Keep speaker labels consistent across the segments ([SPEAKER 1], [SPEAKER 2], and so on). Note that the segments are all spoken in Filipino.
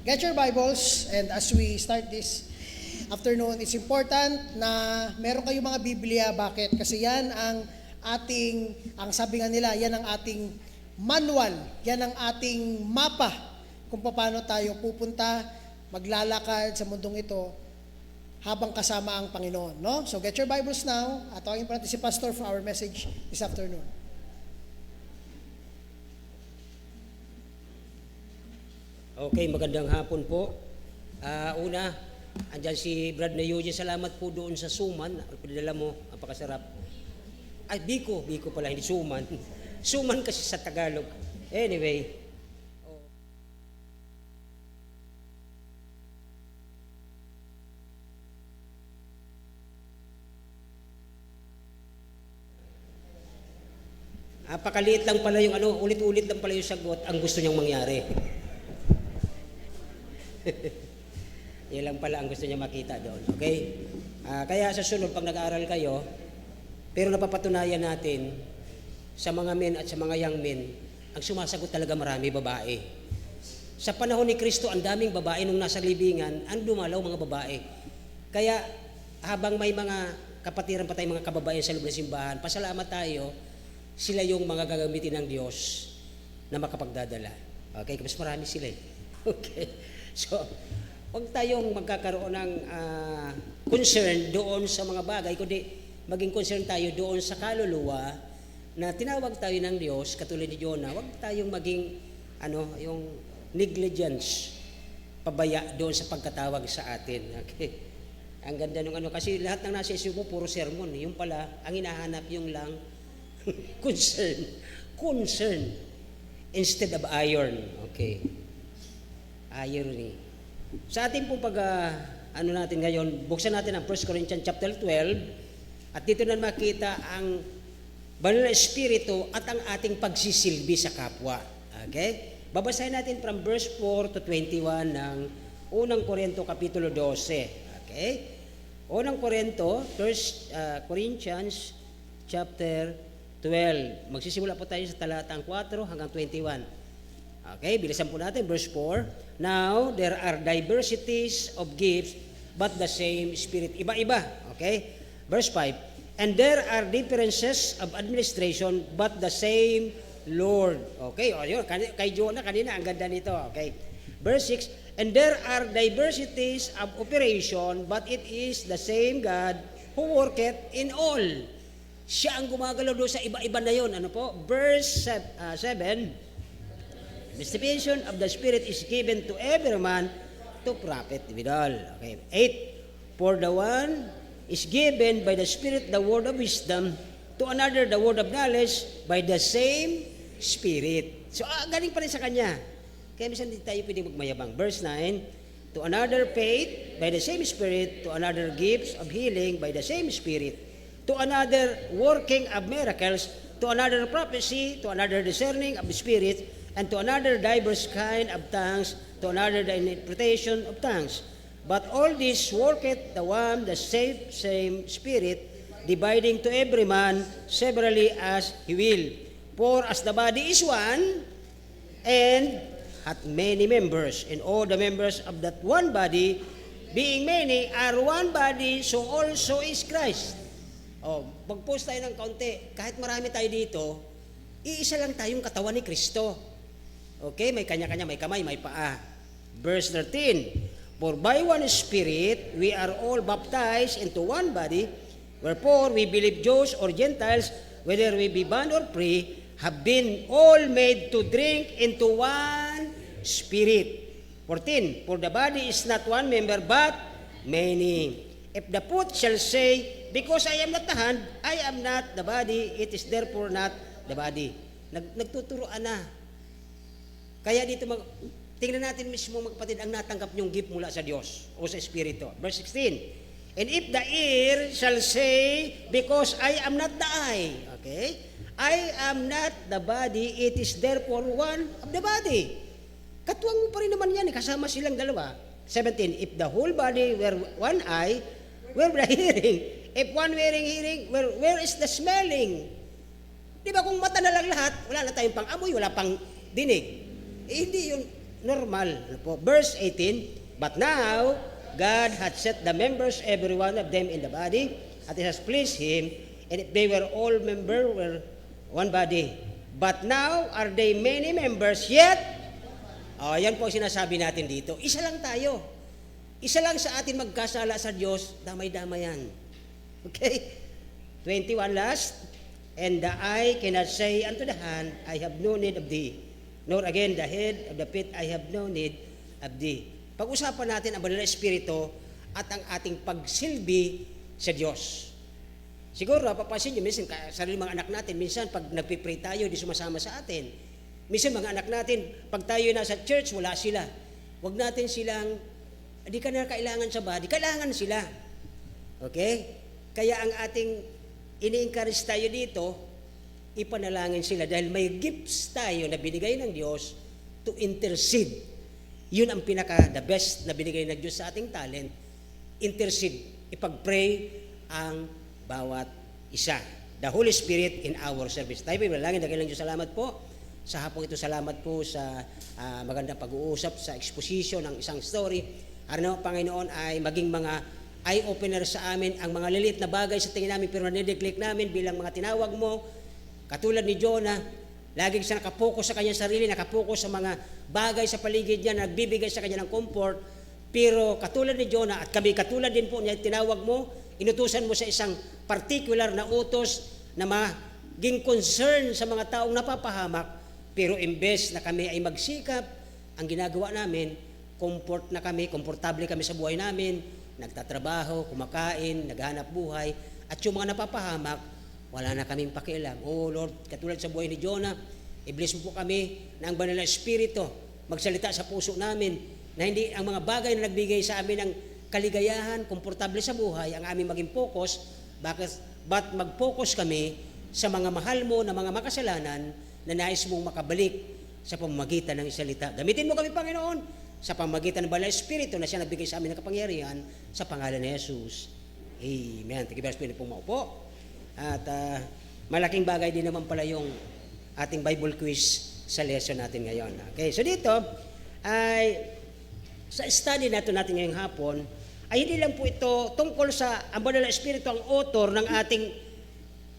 [SPEAKER 1] Get your Bibles, and as we start this afternoon, it's important na meron kayong mga Biblia. Bakit? Kasi yan ang sabi nga nila, yan ang ating manual, yan ang ating mapa kung paano tayo pupunta, maglalakad sa mundong ito habang kasama ang Panginoon. No? So get your Bibles now, at tawagin pa natin si Pastor for our message this afternoon.
[SPEAKER 2] Okay, magandang hapon po. Una, andyan si Brad na Eugene. Salamat po doon sa suman. Pinadala mo, napakasarap. Ay, biko pala, hindi suman. Suman kasi sa Tagalog. Anyway. Napakaliit lang pala yung ulit-ulit lang pala yung sagot ang gusto niyang mangyari. Yan lang pala ang gusto niya makita doon. Okay? Kaya sa sunod, pag nag-aaral kayo, pero napapatunayan natin sa mga men at sa mga young men, ang sumasagot talaga marami babae. Sa panahon ni Kristo, ang daming babae nung nasa libingan, ang dumalaw mga babae. Kaya habang may mga kapatiran pa tayong mga kababayan sa loob ng simbahan, pasalamat tayo, sila yung mga gagamitin ng Diyos na makapagdadala. Okay? Mas marami sila eh. Okay? So, huwag tayong magkakaroon ng concern doon sa mga bagay, kundi maging concern tayo doon sa kaluluwa na tinawag tayo ng Diyos, katulad ni Jonah. Huwag tayong maging yung negligence, pabaya doon sa pagkatawag sa atin. Okay? Ang ganda ng kasi lahat ng nasa isip mo, puro sermon. Yung pala, ang hinahanap yung lang concern instead of iron. Okay. Irony. Sa ating pong natin ngayon, buksan natin ang 1 Corinthians chapter 12 at dito na makita ang banal na espiritu at ang ating pagsisilbi sa kapwa. Okay? Babasahin natin from verse 4 to 21 ng unang Korinto kapitulo 12. Okay? Unang Korinto, 1 Corinthians chapter 12. Magsisimula po tayo sa talatang 4 hanggang 21. Okay, bilisan po natin, verse 4. Now, there are diversities of gifts, but the same Spirit. Iba-iba, okay? Verse 5. And there are differences of administration, but the same Lord. Okay, yun, kay Jonah kanina, ang ganda nito, okay? Verse 6. And there are diversities of operation, but it is the same God who worketh in all. Siya ang gumagalaw doon sa iba-iba na yun. Ano po? Verse 7. Distribution of the Spirit is given to every man to profit withal. Okay. 8. For the one is given by the Spirit the word of wisdom, to another the word of knowledge by the same Spirit. So, galing pa rin sa kanya. Kaya minsan hindi tayo pwede magmayabang. Verse 9. To another faith by the same Spirit, to another gifts of healing by the same Spirit, to another working of miracles, to another prophecy, to another discerning of the Spirit, and to another diverse kind of tongues, to another the interpretation of tongues. But all this worketh the one, the same Spirit, dividing to every man severally as he will. For as the body is one, and hath many members, and all the members of that one body, being many, are one body, so also is Christ. Mag-post tayo ng kaunti. Kahit marami tayo dito, iisa lang tayong katawan ni Kristo. Okay, may kanya-kanya, may kamay, may paa. Verse 13. For by one Spirit we are all baptized into one body, wherefore we believe Jews or Gentiles, whether we be bond or free, have been all made to drink into one Spirit. 14. For the body is not one member, but many. If the foot shall say, because I am not the hand, I am not the body, it is therefore not the body. Nagtuturoan na. Kaya dito, tingnan natin mismo magpatid ang natanggap niyong gift mula sa Diyos o sa Espiritu. Verse 16. And if the ear shall say, because I am not the eye, okay? I am not the body, it is therefore one of the body. Katuwang mo pa rin naman yan, kasama silang dalawa. 17. If the whole body were one eye, where the hearing? If one wearing hearing, where is the smelling? Di ba kung mata na lang lahat, wala na tayong pang-amoy, wala pang dinig. Hindi yun normal. Ano po? Verse 18, but now, God had set the members, every one of them in the body, as it has pleased Him, and if they were all members, were one body. But now, are they many members, yet, yan po ang sinasabi natin dito. Isa lang tayo. Isa lang sa atin magkasala sa Diyos, damay-damay yan. Okay? 21 last, and the eye cannot say unto the hand, I have no need of thee. Nor again the head of the feet, I have no need of thee. Pag-usapan natin ang banal na espiritu at ang ating pagsilbi sa Diyos. Siguro, papansin nyo, minsan, sarili mga anak natin, minsan pag nagpipray tayo, di sumasama sa atin. Minsan mga anak natin, pag tayo nasa church, wala sila. Huwag natin silang, di ka na kailangan sa body, kailangan sila. Okay? Kaya ang ating ini-encourage tayo dito, ipanalangin sila dahil may gifts tayo na binigay ng Diyos to intercede. Yun ang the best na binigay ng Diyos sa ating talent. Intercede. Ipag-pray ang bawat isa. The Holy Spirit in our service. Tayo pinalangin, dakilang Diyos, salamat po. Sa hapong ito, salamat po sa magandang pag-uusap, sa exposition ng isang story. Ano, Panginoon, ay maging mga eye-opener sa amin ang mga lilit na bagay sa tingin namin pero nanineglect namin bilang mga tinawag mo. Katulad ni Jonah, laging siya nakapokus sa kanyang sarili, nakapokus sa mga bagay sa paligid niya na nagbibigay sa kanya ng comfort. Pero katulad ni Jonah at kami katulad din po niya, tinawag mo, inutusan mo sa isang particular na utos na maging concern sa mga taong napapahamak. Pero imbes na kami ay magsikap, ang ginagawa namin, comfort na kami, komportable kami sa buhay namin, nagtatrabaho, kumakain, naghanap buhay, at yung mga napapahamak, wala na kaming pakialam. Oh Lord, katulad sa buhay ni Jonah, i-bless mo po kami na ang banal na espiritu magsalita sa puso namin na hindi ang mga bagay na nagbigay sa amin ng kaligayahan, komportable sa buhay, ang aming maging focus, but mag-focus kami sa mga mahal mo na mga makasalanan na nais mong makabalik sa pamamagitan ng salita. Gamitin mo kami, Panginoon, sa pamamagitan ng banal na espiritu na siya nagbigay sa amin ng kapangyarihan sa pangalan ni Jesus. Amen. Thank you very much po maupo. At malaking bagay din naman pala yung ating Bible quiz sa lesson natin ngayon. Okay, so dito ay sa study natin ngayong hapon ay hindi lang po ito tungkol sa ang banal na espiritu ang author ng ating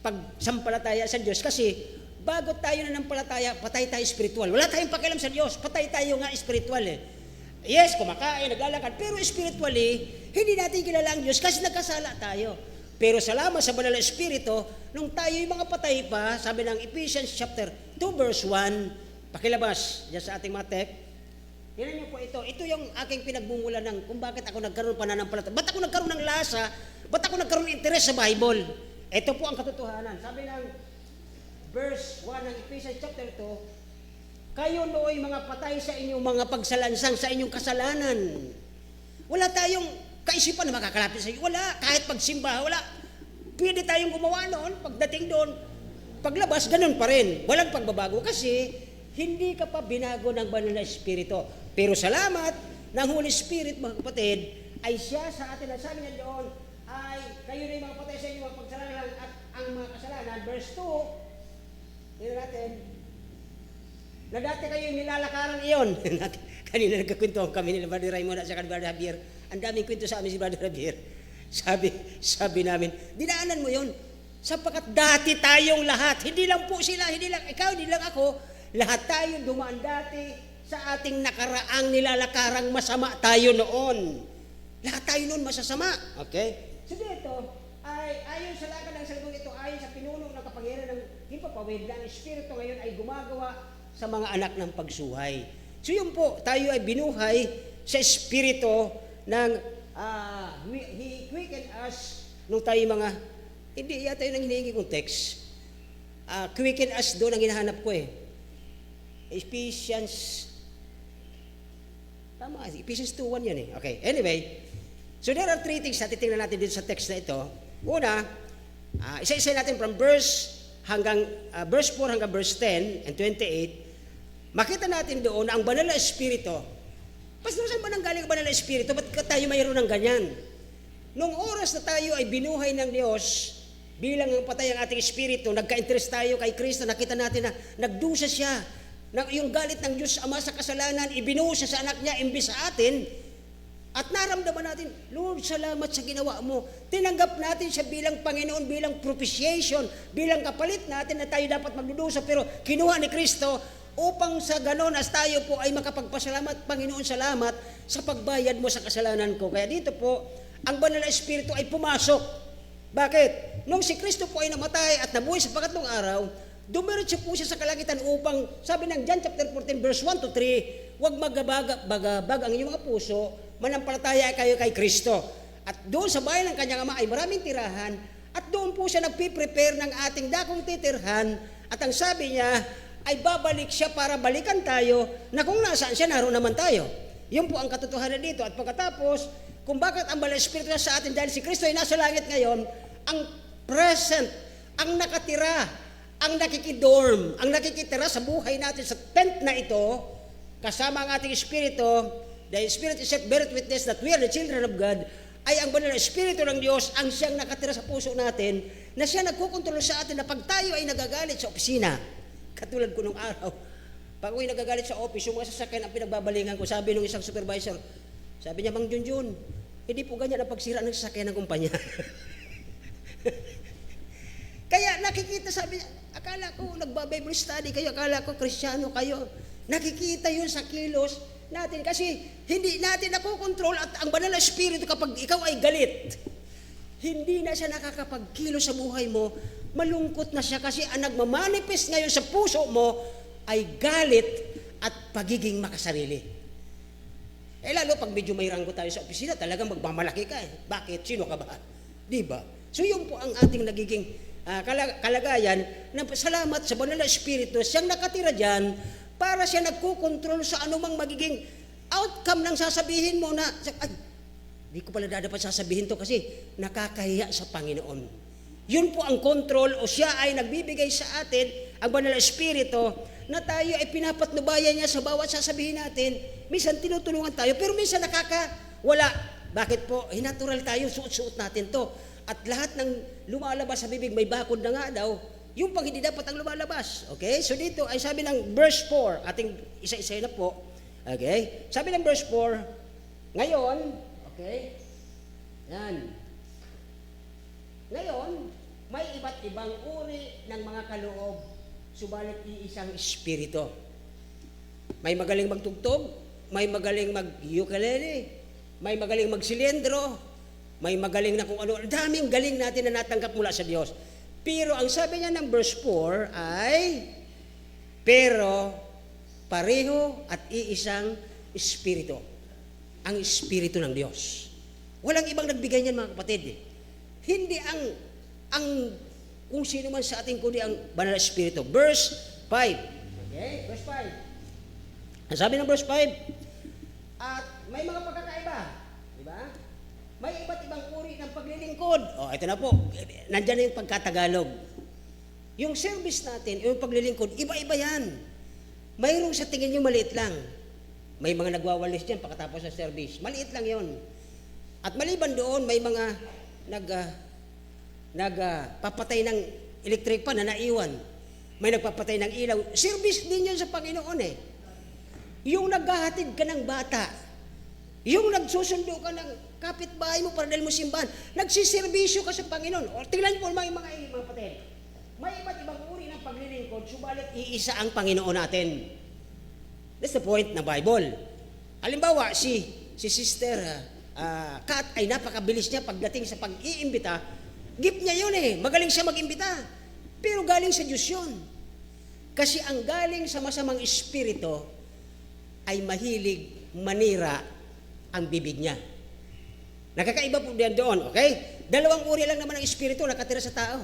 [SPEAKER 2] pagsampalataya sa Diyos kasi bago tayo nanampalataya, patay tayo spiritual. Wala tayong pakialam sa Diyos, patay tayo nga spiritual eh. Yes, kumakain, naglalakad, pero spiritually, hindi natin kilala ang Diyos kasi nagkasala tayo. Pero salamat sa banal na espiritu, nung tayo yung mga patay pa, sabi ng Ephesians chapter 2 verse 1, pakilabas dyan sa ating mga text. Tingnan niyo po ito. Ito yung aking pinagmumula ng kung bakit ako nagkaroon pananampalataya. Ba't ako nagkaroon ng lasa? Ba't ako nagkaroon ng interes sa Bible? Ito po ang katotohanan. Sabi ng verse 1 ng Ephesians chapter 2, kayo nooy mga patay sa inyong mga pagsalansang sa inyong kasalanan. Wala tayong kaisipan na makakalapit sa iyo. Wala. Kahit pagsimba, wala. Pwede tayong gumawa noon. Pagdating doon, paglabas, ganun pa rin. Walang pagbabago kasi hindi ka pa binago ng banal na espiritu. Pero salamat ng Holy Spirit, mga kapatid, ay siya sa atin. Ang sabi niya doon ay kayo na yung mga patay sa inyong mga pagsalanan at ang mga kasalanan. Verse 2, tingnan natin, na dati kayo yung nilalakaran iyon. Kanina nagkakwentuhan kami ni Brother Raymond at saka Brother Javier. Ang daming kwento sa amin si Brother Javier. Sabi namin, dinaanan mo yon sapagkat dati tayong lahat, hindi lang po sila, hindi lang ikaw, hindi lang ako, lahat tayo dumaan dati sa ating nakaraang nilalakarang masama tayo noon. Lahat tayo noon masasama. Okay? So dito, ay ayon sa lakad ng salbong ito, ayon sa pinuno ng kapangyarihan ng himpapawid na ang espiritu ngayon ay gumagawa sa mga anak ng pagsuhay. So yun po, tayo ay binuhay sa espiritu ng He quickened us nung tayo mga, hindi yata yun ang hinihingi kong text. Quicken us doon ang hinahanap ko eh. Ephesians, tama, Ephesians 2:1 yan eh. Okay, anyway, so there are three things na titingnan natin dito sa text na ito. Una, isa-isa natin from verse 4 hanggang verse 10 and 28, makita natin doon na ang banal na espiritu, Pastor, saan ba nanggaling ang banal na espiritu? Ba't tayo mayroon ng ganyan? Nung oras na tayo ay binuhay ng Diyos, bilang ang patay ang ating espiritu, nagka-interest tayo kay Kristo, nakita natin na nagdusa siya, na yung galit ng Diyos Ama sa kasalanan, ibinuhos siya sa anak niya imbis sa atin, at naramdaman natin, Lord, salamat sa ginawa mo. Tinanggap natin siya bilang Panginoon, bilang propitiation, bilang kapalit natin na tayo dapat magdudusa, pero kinuha ni Kristo upang sa ganon as tayo po ay makapagpasalamat, Panginoon, salamat sa pagbayad mo sa kasalanan ko. Kaya dito po, ang banal na Espiritu ay pumasok. Bakit? Nung si Kristo po ay namatay at nabuhay sa pangatlong araw, dumiretso po siya sa kalangitan upang, sabi ng John chapter 14, verse 1 to 3, huwag magabag ang iyong mga puso, manampalataya kayo kay Kristo. At doon sa bayan ng kanyang ama ay maraming tirahan, at doon po siya nagpiprepare ng ating dakong titirhan, at ang sabi niya, ay babalik siya para balikan tayo, na kung nasaan siya, naroon naman tayo. Yun po ang katotohanan dito. At pagkatapos, kung bakit ang banal na Espiritu na sa atin, dahil si Kristo ay nasa langit ngayon, ang present, ang nakatira, ang nakikidorm, ang nakikitira sa buhay natin sa tent na ito, kasama ang ating Espiritu, the Spirit is set beareth witness that we are the children of God, ay ang banal na Espiritu ng Diyos ang siyang nakatira sa puso natin, na siya nagkukontrol sa atin na pag tayo ay nagagalit sa opisina, katulad ko nung araw, pag ako'y nagagalit sa office, yung mga sasakyan ang pinagbabalingan ko, sabi nung isang supervisor, sabi niya, Mang Junjun, hindi po ganyan ang pagsira ng sasakyan ng kumpanya. Kaya nakikita, sabi niya, akala ko nagba-Bible study kayo, akala ko Kristiyano kayo. Nakikita yun sa kilos natin kasi hindi natin nakokontrol at ang banal na Espiritu kapag ikaw ay galit, hindi na siya nakakapagkilos sa buhay mo, malungkot na siya kasi ang nagmamanifest ngayon sa puso mo ay galit at pagiging makasarili. Lalo pag medyo may ranggo tayo sa opisina, talagang magmamalaki ka eh. Bakit? Sino ka ba? Di ba? So yun po ang ating nagiging kalagayan na salamat sa banal na Espiritu, siyang nakatira dyan para siya nagkukontrol sa anumang magiging outcome ng sasabihin mo na, ay, di ko pala dapat sasabihin to kasi nakakahiya sa Panginoon. Yun po ang control o siya ay nagbibigay sa atin ang banal na Espiritu na tayo ay pinapatnubayan niya sa bawat sasabihin natin. Minsan tinutulungan tayo pero minsan nakakawala. Bakit po? Natural tayo, suot-suot natin to. At lahat ng lumalabas sa bibig may bakod na nga daw, yung pag hindi dapat ang lumalabas. Okay? So dito ay sabi ng verse 4, ating isa-isa na po. Okay? Sabi ng verse 4, ngayon, okay? Yan. Ngayon, may iba't ibang uri ng mga kaloob, subalit iisang Espiritu. May magaling magtugtog, may magaling mag-ukulele, may magaling magsilindro, may magaling na kung ano, daming galing natin na natanggap mula sa Diyos. Pero ang sabi niya ng verse 4 ay, pero pareho at iisang Espiritu. Ang Espiritu ng Diyos. Walang ibang nagbigay niyan mga kapatid. Hindi ang kung sino man sa ating kundi ang banal na Espiritu. Verse 5. Okay? Verse 5. Ang sabi ng verse 5, at may mga pagkakaiba. Diba? May iba't ibang uri ng paglilingkod. Ito na po. Nandyan na yung pagkatagalog. Yung service natin, yung paglilingkod, iba-iba yan. Mayroong sa tingin nyo maliit lang. May mga nagwawalis dyan pagkatapos sa service. Maliit lang yon. At maliban doon, may mga nagpapatay ng electric pan na naiwan. May nagpapatay ng ilaw. Service din yun sa Panginoon eh. Yung naghahatid ka ng bata, yung nagsusundo ka ng kapitbahay mo para dahil mo simbahan, nagsiservisyo ka sa Panginoon. O tingnan po mga kapatid. May iba't ibang uri ng paglilingkod, subalit iisa ang Panginoon natin. That's the point ng Bible. Halimbawa, si Sister Kat ay napakabilis niya pagdating sa pag-iimbita. Gift niya yun eh. Magaling siya mag-imbita. Pero galing sa Diyos yun. Kasi ang galing sa masamang espiritu ay mahilig manira ang bibig niya. Nakakaiba po din doon, okay? Dalawang uri lang naman ang espiritu nakatira sa tao.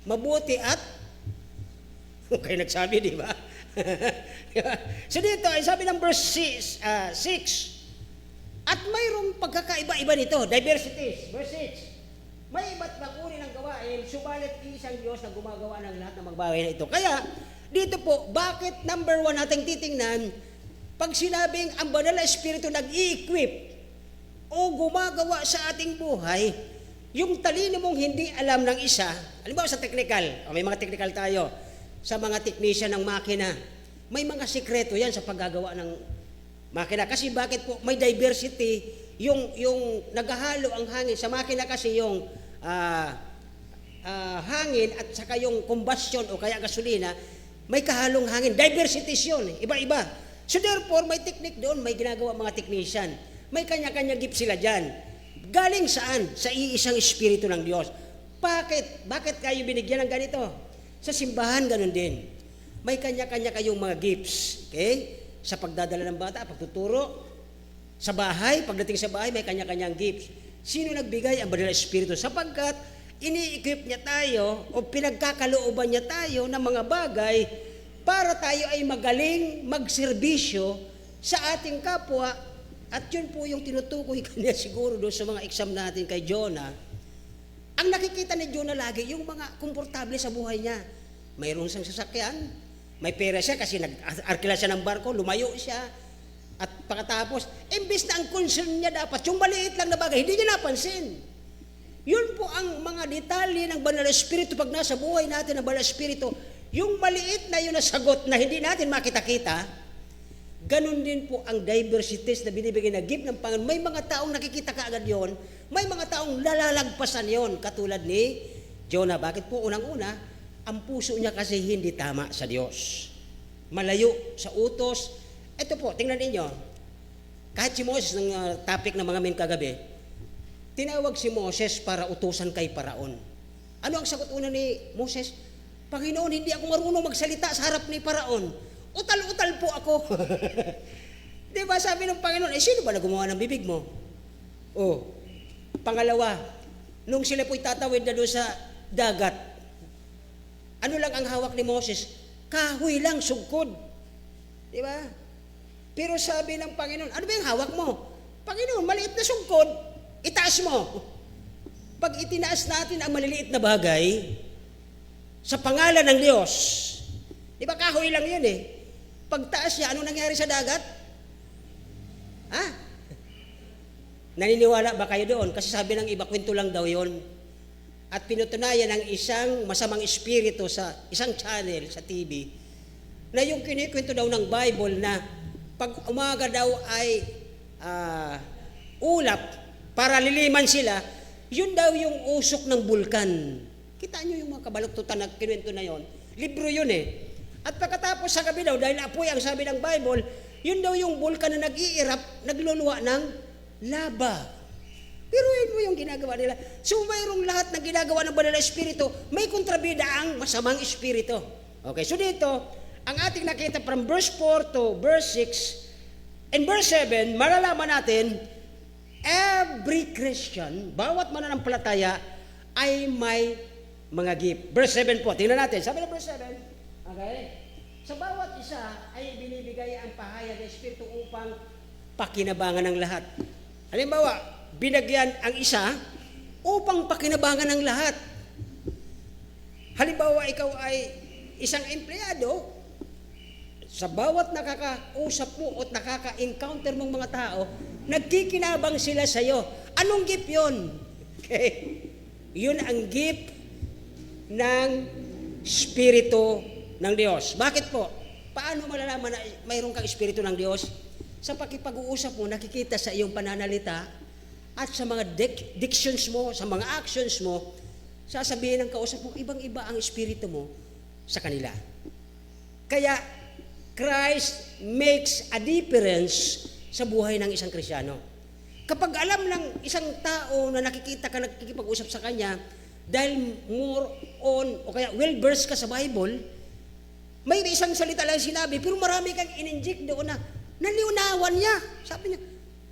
[SPEAKER 2] Mabuti at okay, nagsabi, di ba? So dito, ay sabi ng verse 6, at mayroong pagkakaiba-iba nito, diversities. Verse 6, may iba't ibang uri ng gawain, subalit isang Diyos na gumagawa ng lahat ng mga bagay na ito. Kaya, dito po, bakit number 1 nating titingnan, pag sinabing ang banal na espiritu nag-i-equip o gumagawa sa ating buhay, yung talino mong hindi alam ng isa, halimbawa sa technical, o may mga technical tayo, sa mga technician ng makina, May mga sikreto yan sa paggagawa ng makina. Kasi bakit po? May diversity. Yung naghahalo ang hangin. Sa makina kasi yung hangin at saka yung combustion o kaya gasolina, may kahalong hangin. Diversity yun. Iba-iba. So therefore, may technique doon. May ginagawa mga technician. May kanya-kanya gift sila dyan. Galing saan? Sa iisang Espiritu ng Diyos. Bakit? Bakit kayo binigyan ng ganito? Sa simbahan, ganun din. May kanya-kanya kayong mga gifts. Okay? Sa pagdadala ng bata, pagtuturo. Sa bahay, pagdating sa bahay, may kanya-kanyang gifts. Sino nagbigay? Ang Banal na Espiritu. Sapagkat, ini-equip niya tayo o pinagkakalooban niya tayo ng mga bagay para tayo ay magaling magserbisyo sa ating kapwa. At yun po yung tinutukoy kanya siguro doon sa mga exam natin kay Jonah. Ang nakikita ni Jonah lagi, yung mga komportable sa buhay niya. Mayroon siyang sasakyan, may pera siya kasi nag-arkila siya ng barko, lumayo siya. At pagkatapos, imbes na ang concern niya dapat, yung maliit lang na bagay, hindi niya napansin. Yun po ang mga detalye ng Banal na Espiritu pag nasa buhay natin ng Banal na Espiritu. Yung maliit na yun na sagot na hindi natin makita-kita, ganun din po ang diversities na binibigay na gift ng Panginoon. May mga taong nakikita kaagad yon, may mga taong lalalagpasan yon, katulad ni Jonah. Bakit po? Unang-una, ang puso niya kasi hindi tama sa Diyos. Malayo sa utos. Ito po, tingnan ninyo. Kahit si Moses, ng topic ng mga men kagabi, tinawag si Moses para utusan kay Paraon. Ano ang sagot una ni Moses? Panginoon, hindi ako marunong magsalita sa harap ni Paraon. Utal-utal po ako. Di ba sabi ng Panginoon, sino ba na gumawa ng bibig mo? Pangalawa, nung sila po'y tatawid na doon sa dagat, ano lang ang hawak ni Moses? Kahoy lang, sugkod. Di ba? Pero sabi ng Panginoon, ano ba yung hawak mo? Panginoon, maliit na sugkod, itaas mo. Pag itinaas natin ang maliliit na bagay, sa pangalan ng Diyos, di ba kahoy lang yun eh. Pagtaas niya, ano nangyari sa dagat? Naniniwala ba kayo doon? Kasi sabi ng iba, kwento lang daw yun. At pinutunayan ng isang masamang espiritu sa isang channel sa TV na yung kinikwento daw ng Bible na pag umaga daw ay ulap para liliman sila, yun daw yung usok ng bulkan. Kita nyo yung mga kabaluktutan na kinuwento na yun. Libro yun eh. At pagkatapos sa gabi daw, dahil apoy ang sabi ng Bible, yun daw yung bulkan na nag-iirap, nagluluwa ng laba. Pero yun mo yung ginagawa nila. So mayroong lahat ng ginagawa ng Banal na Espiritu, may kontrabida ang masamang espiritu. Okay, so dito, ang ating nakita from verse 4 to verse 6, and verse 7, malalaman natin, every Christian, bawat mananampalataya, ay may mga gift. Verse 7 po, tingnan natin. Sabi ng verse 7, okay, sa bawat isa ay binibigay ang pahayag ng Espiritu upang pakinabangan ng lahat. Halimbawa, binagyan ang isa upang pakinabangan ng lahat. Halimbawa, ikaw ay isang empleyado, sa bawat nakakausap mo o nakaka-encounter mong mga tao, nagkikinabang sila sa iyo. Anong gift yun? Okay. Yun ang gift ng Espiritu ng Diyos. Bakit po? Paano malalaman na mayroon kang Espiritu ng Diyos? Sa pakipag-uusap mo, nakikita sa iyong pananalita at sa mga dictions mo, sa mga actions mo, sasabihin ng kausap mo, ibang-iba ang Espiritu mo sa kanila. Kaya, Christ makes a difference sa buhay ng isang Kristiyano. Kapag alam ng isang tao na nakikita ka, nakikipag-usap sa kanya, dahil more on, o kaya well-versed ka sa Bible, may isang salita lang sinabi, pero marami kang in-inject doon na naliunawan niya. Sabi niya,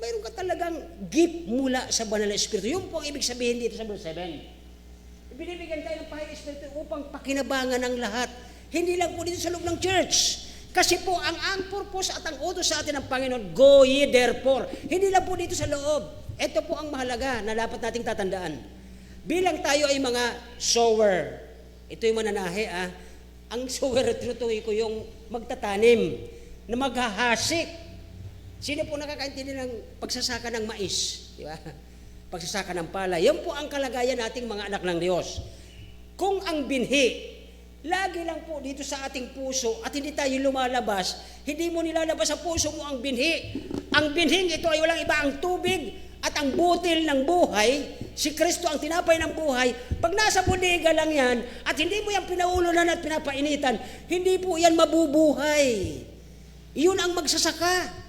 [SPEAKER 2] mayroon ka talagang gift mula sa Banal na Espiritu. Yung po ang ibig sabihin dito sa verse 7. Binibigyan tayo ng pahayag ng Espiritu upang pakinabangan ng lahat. Hindi lang po dito sa loob ng church. Kasi po ang purpose at ang utos sa atin ng Panginoon, go ye therefore. Hindi lang po dito sa loob. Ito po ang mahalaga na dapat nating tatandaan. Bilang tayo ay mga sower, ito yung mananahe ang sower, tinutukoy ko yung magtatanim, na maghahasik. Sino po nakakaintindi ng pagsasaka ng mais? Di ba? Pagsasaka ng palay. Yan po ang kalagayan nating mga anak ng Diyos. Kung ang binhi, Lagi lang po dito sa ating puso at hindi tayo lumalabas. Hindi mo nilalabas sa puso mo ang binhi. Ang binhing ito ay walang iba ang tubig at ang butil ng buhay. Si Kristo ang tinapay ng buhay. Pag nasa bodega lang yan at hindi mo yan pinaulunan at pinapainitan, hindi po yan mabubuhay. Iyon ang magsasaka.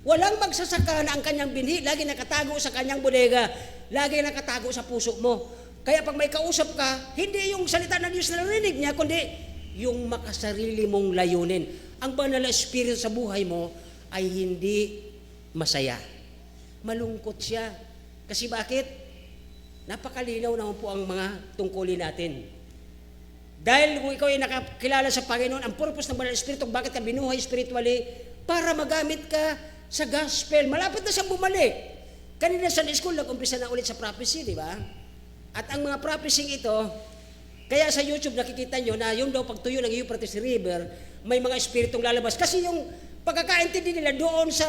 [SPEAKER 2] Walang magsasaka na ang kanyang binhi lagi nakatago sa kanyang bodega, lagi nakatago sa puso mo. Kaya pag may kausap ka, hindi yung salita ng Diyos na narinig niya, kundi yung makasarili mong layunin. Ang banal na espiritu sa buhay mo ay hindi masaya. Malungkot siya. Kasi bakit? Napakalinaw naman po ang mga tungkulin natin. Dahil kung ikaw ay nakakilala sa Panginoon, ang purpose ng banal na espiritu, bakit ka binuhay spiritually? Para magamit ka sa gospel. Malapit na siyang bumalik. Kanina sa school, nag-umpisa na ulit sa prophecy, di ba? At ang mga prophecy ito, kaya sa YouTube nakikita nyo na yung daw pagtuyo ng Euphrates River, may mga espiritong lalabas. Kasi yung pagkakaintindi nila doon sa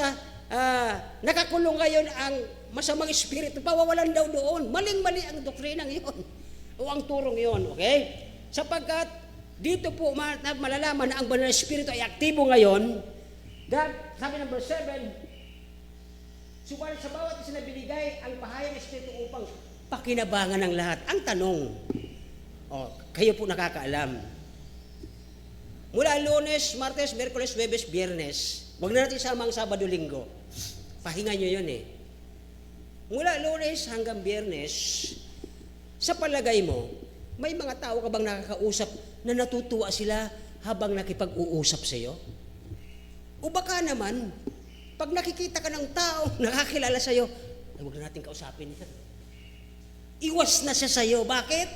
[SPEAKER 2] nakakulong ngayon ang masamang espiritu, pawawalan daw doon. Maling-mali ang doktrinang iyon o ang turong iyon, okay? Sapagkat dito po malalaman na ang banal na espiritu ay aktibo ngayon. God, sabi ng verse 7, subalit sa bawat isa na binigay ang pahayag ng espiritu upang pakinabangan ng lahat. Ang tanong, kayo po nakakaalam. Mula Lunes, Martes, Miyerkules, Huwebes, Biyernes, huwag na natin sama ang Sabado, Linggo. Pahinga nyo yun eh. Mula Lunes hanggang Biyernes, sa palagay mo, may mga tao ka bang nakakausap na natutuwa sila habang nakipag-uusap sa iyo? O baka naman, pag nakikita ka ng tao nakakilala sa iyo, ay huwag na natin kausapin yan. Iwas na siya sa iyo. Bakit?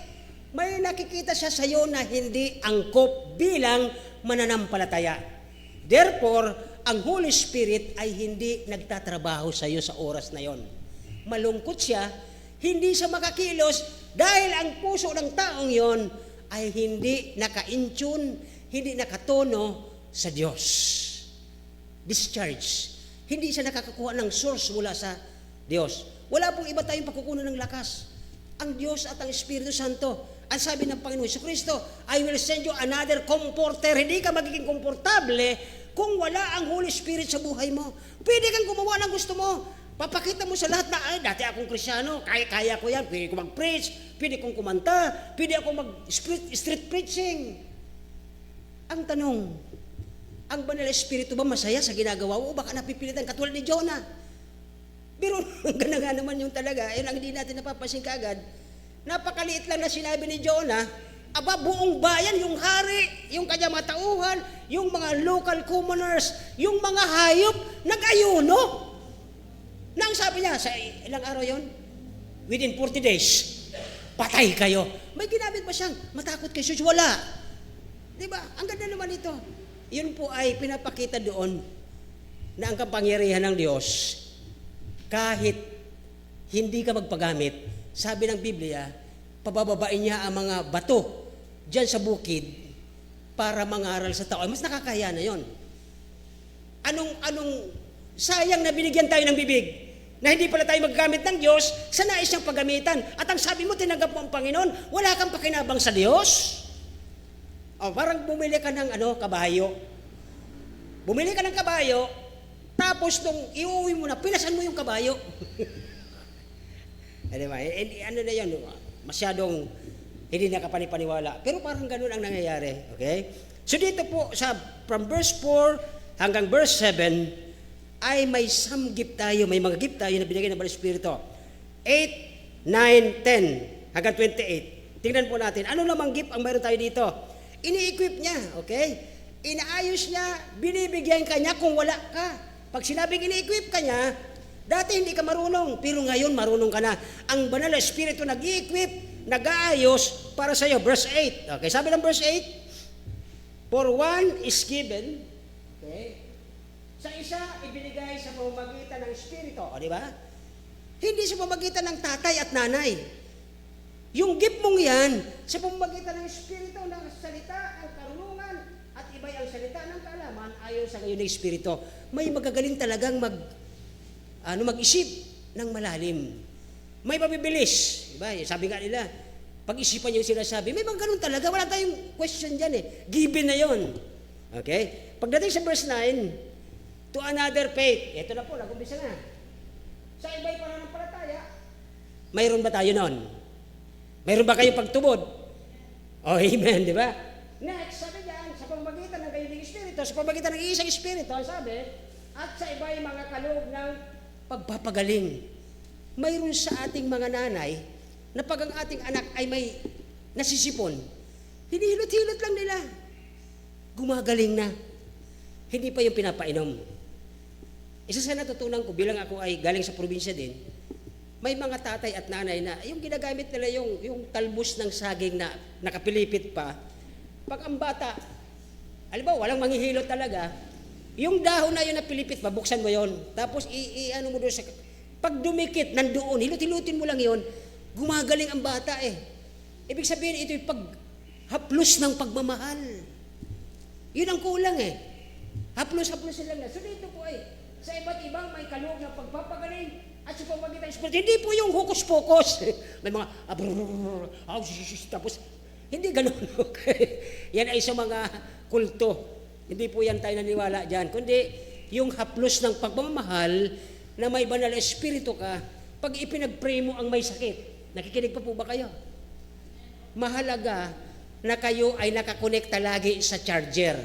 [SPEAKER 2] May nakikita siya sa iyo na hindi angkop bilang mananampalataya. Therefore, ang Holy Spirit ay hindi nagtatrabaho sa iyo sa oras na yon. Malungkot siya, hindi siya makakilos dahil ang puso ng taong yon ay hindi naka-intune, hindi nakatono sa Diyos. Discharge. Hindi siya nakakakuha ng source mula sa Diyos. Wala pong iba tayong pakukunan ng lakas. Ang Diyos at ang Espiritu Santo. Ang sabi ng Panginoon Jesucristo, I will send you another comforter. Hindi ka magiging komportable kung wala ang Holy Spirit sa buhay mo. Pwede kang gumawa ng gusto mo. Papakita mo sa lahat na, ay, dati akong Krisyano, kaya ko yan, pwede ko mag-preach, pwede kong kumanta, pwede akong mag-street preaching. Ang tanong, ang banal na Espiritu ba masaya sa ginagawa mo o baka napipilitan katulad ni Jonah? Pero ganda nga naman yung talaga, yun ang hindi natin napapansin kaagad. Napakaliit lang na sinabi ni Jonah, aba buong bayan, yung hari, yung kanya mga tauhan, yung mga local commoners, yung mga hayop, nag-ayuno. Nang sabi niya, sa ilang araw yon, within 40 days, patay kayo. May ginamit ba siyang matakot kay Jesus? Wala. Diba? Ang ganda naman ito. Yun po ay pinapakita doon na ang kapangyarihan ng Diyos, kahit hindi ka magpagamit, sabi ng Biblia, pabababain niya ang mga bato dyan sa bukid para mangaral sa tao. Mas nakakaya na yon. Anong sayang na binigyan tayo ng bibig na hindi pala tayo maggamit ng Diyos sa nais niyang paggamitan. At ang sabi mo, tinanggap mo ang Panginoon, wala kang pakinabang sa Diyos. Parang bumili ka ng kabayo. Bumili ka ng kabayo, tapos nung iuwi mo na, pilasan mo yung kabayo. Diba? Ano na yan? Masyadong hindi nakapanipaniwala. Pero parang ganun ang nangyayari. Okay? So dito po, from verse 4 hanggang verse 7, ay may some gift tayo, may mga gift tayo na binigay ng Banal Espiritu. 8, 9, 10, hanggang 28. Tingnan po natin, ano namang gift ang mayroon tayo dito? Ini-equip niya, okay? Inaayos niya, binibigyan ka niya kung wala ka. Pag sinabing ini-equip ka niya, dati hindi ka marunong, pero ngayon marunong ka na. Ang Banal na Espiritu nag-i-equip, nag-aayos para sa iyo. Verse 8. Okay, sabi ng verse 8, for one is given, okay? Sa isa, ibinigay sa pamamagitan ng Espiritu. O, di ba? Hindi sa pamamagitan ng tatay at nanay. Yung gift mong yan, sa pamamagitan ng Espiritu, ng salita, ang karunungan, at iba'y ang salita ng kaalaman, ayon sa ngayon ng Espiritu. May magagaling talagang mag-isip ng malalim. May mabibilis. Diba? Sabi nga nila, Pag-isipan niyo yung sinasabi, may mga ganun talaga. Wala tayong question dyan eh. Given na yon. Okay? Pagdating sa verse 9, to another faith. Ito na po, nag-umpisa na. Sa iba'y pananampalataya, mayroon ba tayo nun? Mayroon ba kayong pagtubod? Oh, amen, di ba? Next, sabi diyan, sa pamamagitan ng kaibigang Espiritu, sa pamamagitan ng isang Espiritu, ang sabi, at sa iba'y mga kaloob ng pagpapagaling. Mayroon sa ating mga nanay, na pag ang ating anak ay may nasisipon, hinihilot-hilot lang nila. Gumagaling na. Hindi pa yung pinapainom. Isa sa natutunan ko, bilang ako ay galing sa probinsya din, may mga tatay at nanay na yung ginagamit nila yung talbos ng saging na nakapilipit pa. Pag ang bata, alam ba, walang manghihilot talaga, yung dahon na yun na pilipit pa, buksan mo yon. Tapos ano mo doon sa... Pag dumikit, nandoon, hilot-hilutin mo lang yon, gumagaling ang bata eh. Ibig sabihin, ito yung paghaplos ng pagmamahal. Yun ang kulang eh. Haplos-haplos lang na. So dito po ay, sa iba't ibang may kaloob ng pagpapagaling at sa pamamagitan ng Espiritu. Hindi po yung hokus-pokus. May mga, tapos, hindi ganun. Yan ay sa mga kulto. Hindi po yan tayo naniwala dyan. Kundi, yung haplos ng pagmamahal na may banal na Espiritu ka, pag ipinag-pray mo ang may sakit, nakikinig pa po ba kayo? Mahalaga na kayo ay nakakonekta lagi sa charger.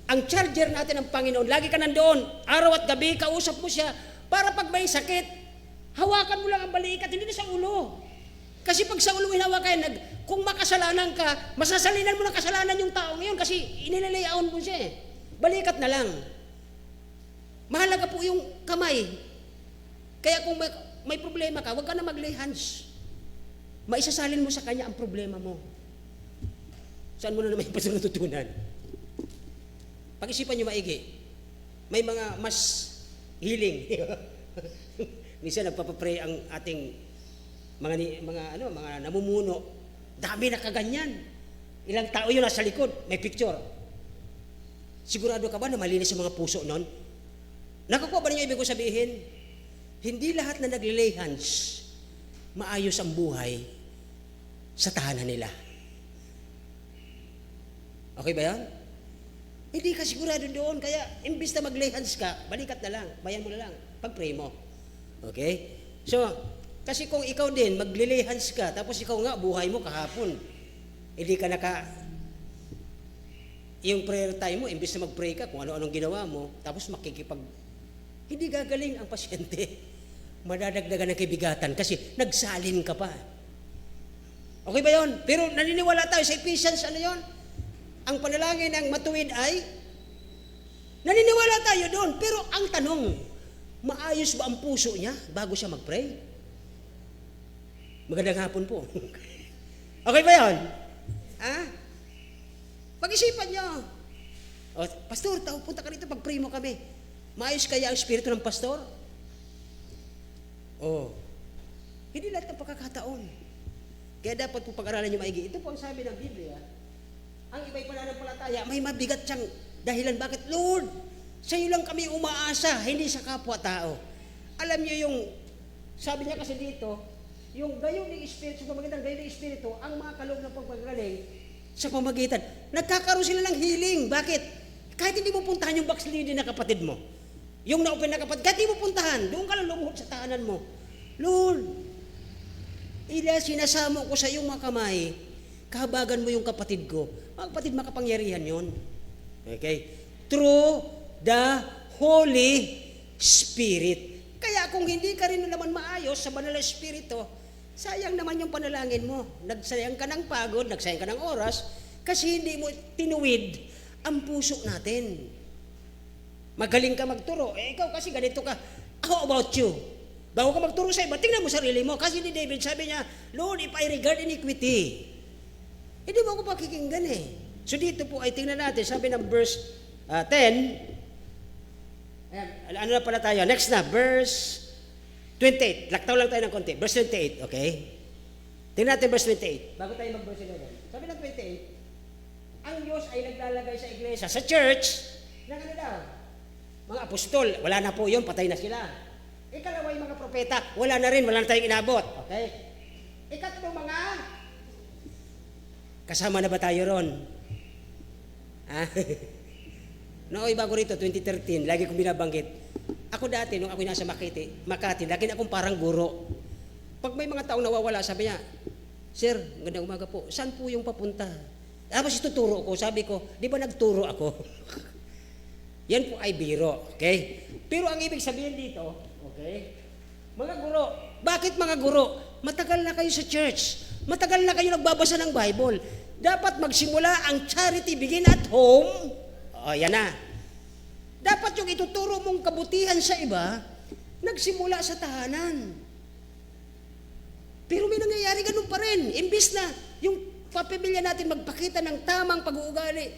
[SPEAKER 2] Ang charger natin ng Panginoon, lagi ka nandoon, araw at gabi, kausap mo siya, para pag may sakit, hawakan mo lang ang balikat, hindi na sa ulo. Kasi pag sa ulo hinawakan, kung makasalanan ka, masasalinan mo ng kasalanan yung taong yun kasi inilayaon mo siya eh. Balikat na lang. Mahalaga po yung kamay. Kaya kung may problema ka, huwag ka na mag-lay hands. Maisasalin mo sa kanya ang problema mo. Saan mo na naman yung natutunan? Pag-isipan nyo maigi. May mga mas healing. Minsan nagpapapray ang ating mga namumuno. Dami na kaganyan. Ilang tao yun nasa likod, may picture. Sigurado ka ba na malinis ang mga puso nun? Nakakuha ba niyo ibig ko sabihin? Hindi lahat na nag-lay hands, maayos ang buhay sa tahanan nila. Okay ba yan? Hindi ka sigurado doon, kaya imbis na mag-lay hands ka, balikat na lang, bayan mo na lang, pag-pray mo. Okay? So, kasi kung ikaw din, mag-lay hands ka, tapos ikaw nga, buhay mo kahapon, hindi ka yung prayer time mo, imbis na mag-pray ka, kung ano-anong ginawa mo, tapos hindi gagaling ang pasyente. Madadagdagan ng kibigatan kasi nagsalin ka pa. Okay ba yon? Pero naniniwala tayo sa Ephesians, ano yon? Ang panalangin ng matuwid ay, naniniwala tayo doon. Pero ang tanong, maayos ba ang puso niya bago siya mag-pray? Magandang hapon po. Okay ba yon? Pag-isipan nyo. O, pastor, punta ka rito, pag-pray mo kami. Maayos kaya ang espiritu ng pastor? Hindi lahat ng pagkakataon. Kaya dapat po pag-aralan nyo maigi. Ito po ang sabi ng Biblia. Ang iba'y pananampalataya, may mabigat siyang dahilan. Bakit? Lord, sa iyo lang kami umaasa, hindi sa kapwa-tao. Alam nyo yung, sabi niya kasi dito, yung gayon ng Espiritu, sa pamagitan ng gayon ng Espiritu, ang mga kaloob ng pagpagaling, sa pamagitan, nagkakaroon sila ng healing. Bakit? Kahit hindi mo puntahan yung backsliding na kapatid mo, yung na-open na kapatid, kahit hindi mo puntahan, doon ka lang lumuhod sa tahanan mo. Lord, sinasamo ko sa iyong mga kamay, kahabagan mo yung kapatid ko. Ang kapatid, makapangyarihan yon. Okay? Through the Holy Spirit. Kaya kung hindi ka rin naman maayos sa banal na Espiritu, sayang naman yung panalangin mo. Nagsayang ka ng pagod, nagsayang ka ng oras, kasi hindi mo tinuwid ang puso natin. Magaling ka magturo. Ikaw kasi ganito ka. How about you? Bago ka magturo sa iba, tingnan mo sarili mo. Kasi ni David, sabi niya, Lord, if I regard iniquity, hindi mo ako pakikinggan eh. So dito po ay tingnan natin, sabi ng verse 10, ayan, ano na pala tayo? Next na, verse 28. Laktaw lang tayo ng konti. Verse 28, okay? Tingnan natin verse 28. Bago tayo mag-verse 11. Sabi ng 28, ang Diyos ay naglalagay sa iglesia, sa church, ng ano daw? Mga apostol, wala na po yun, patay na sila. Ikalawa yung mga propeta, wala na rin, wala na tayong inabot. Okay? Ikatlo mga Kasama na ba tayo ron? Ah? Nooy bago rito, 2013, lagi kong binabanggit. Ako dati, nung ako nasa Makati, lagi na akong parang guro. Pag may mga taong nawawala, sabi niya, Sir, magandang umaga po, saan po yung papunta? Tapos ituturo ko, sabi ko, di ba nagturo ako? Yan po ay biro, okay? Pero ang ibig sabihin dito, okay? Mga guro, bakit mga guro? Matagal na kayo sa church. Matagal na kayo nagbabasa ng Bible. Dapat magsimula ang charity begin at home. O, yan na. Dapat yung ituturo mong kabutihan sa iba, nagsimula sa tahanan. Pero may nangyayari ganun pa rin. Imbis na yung papamilya natin magpakita ng tamang pag-uugali,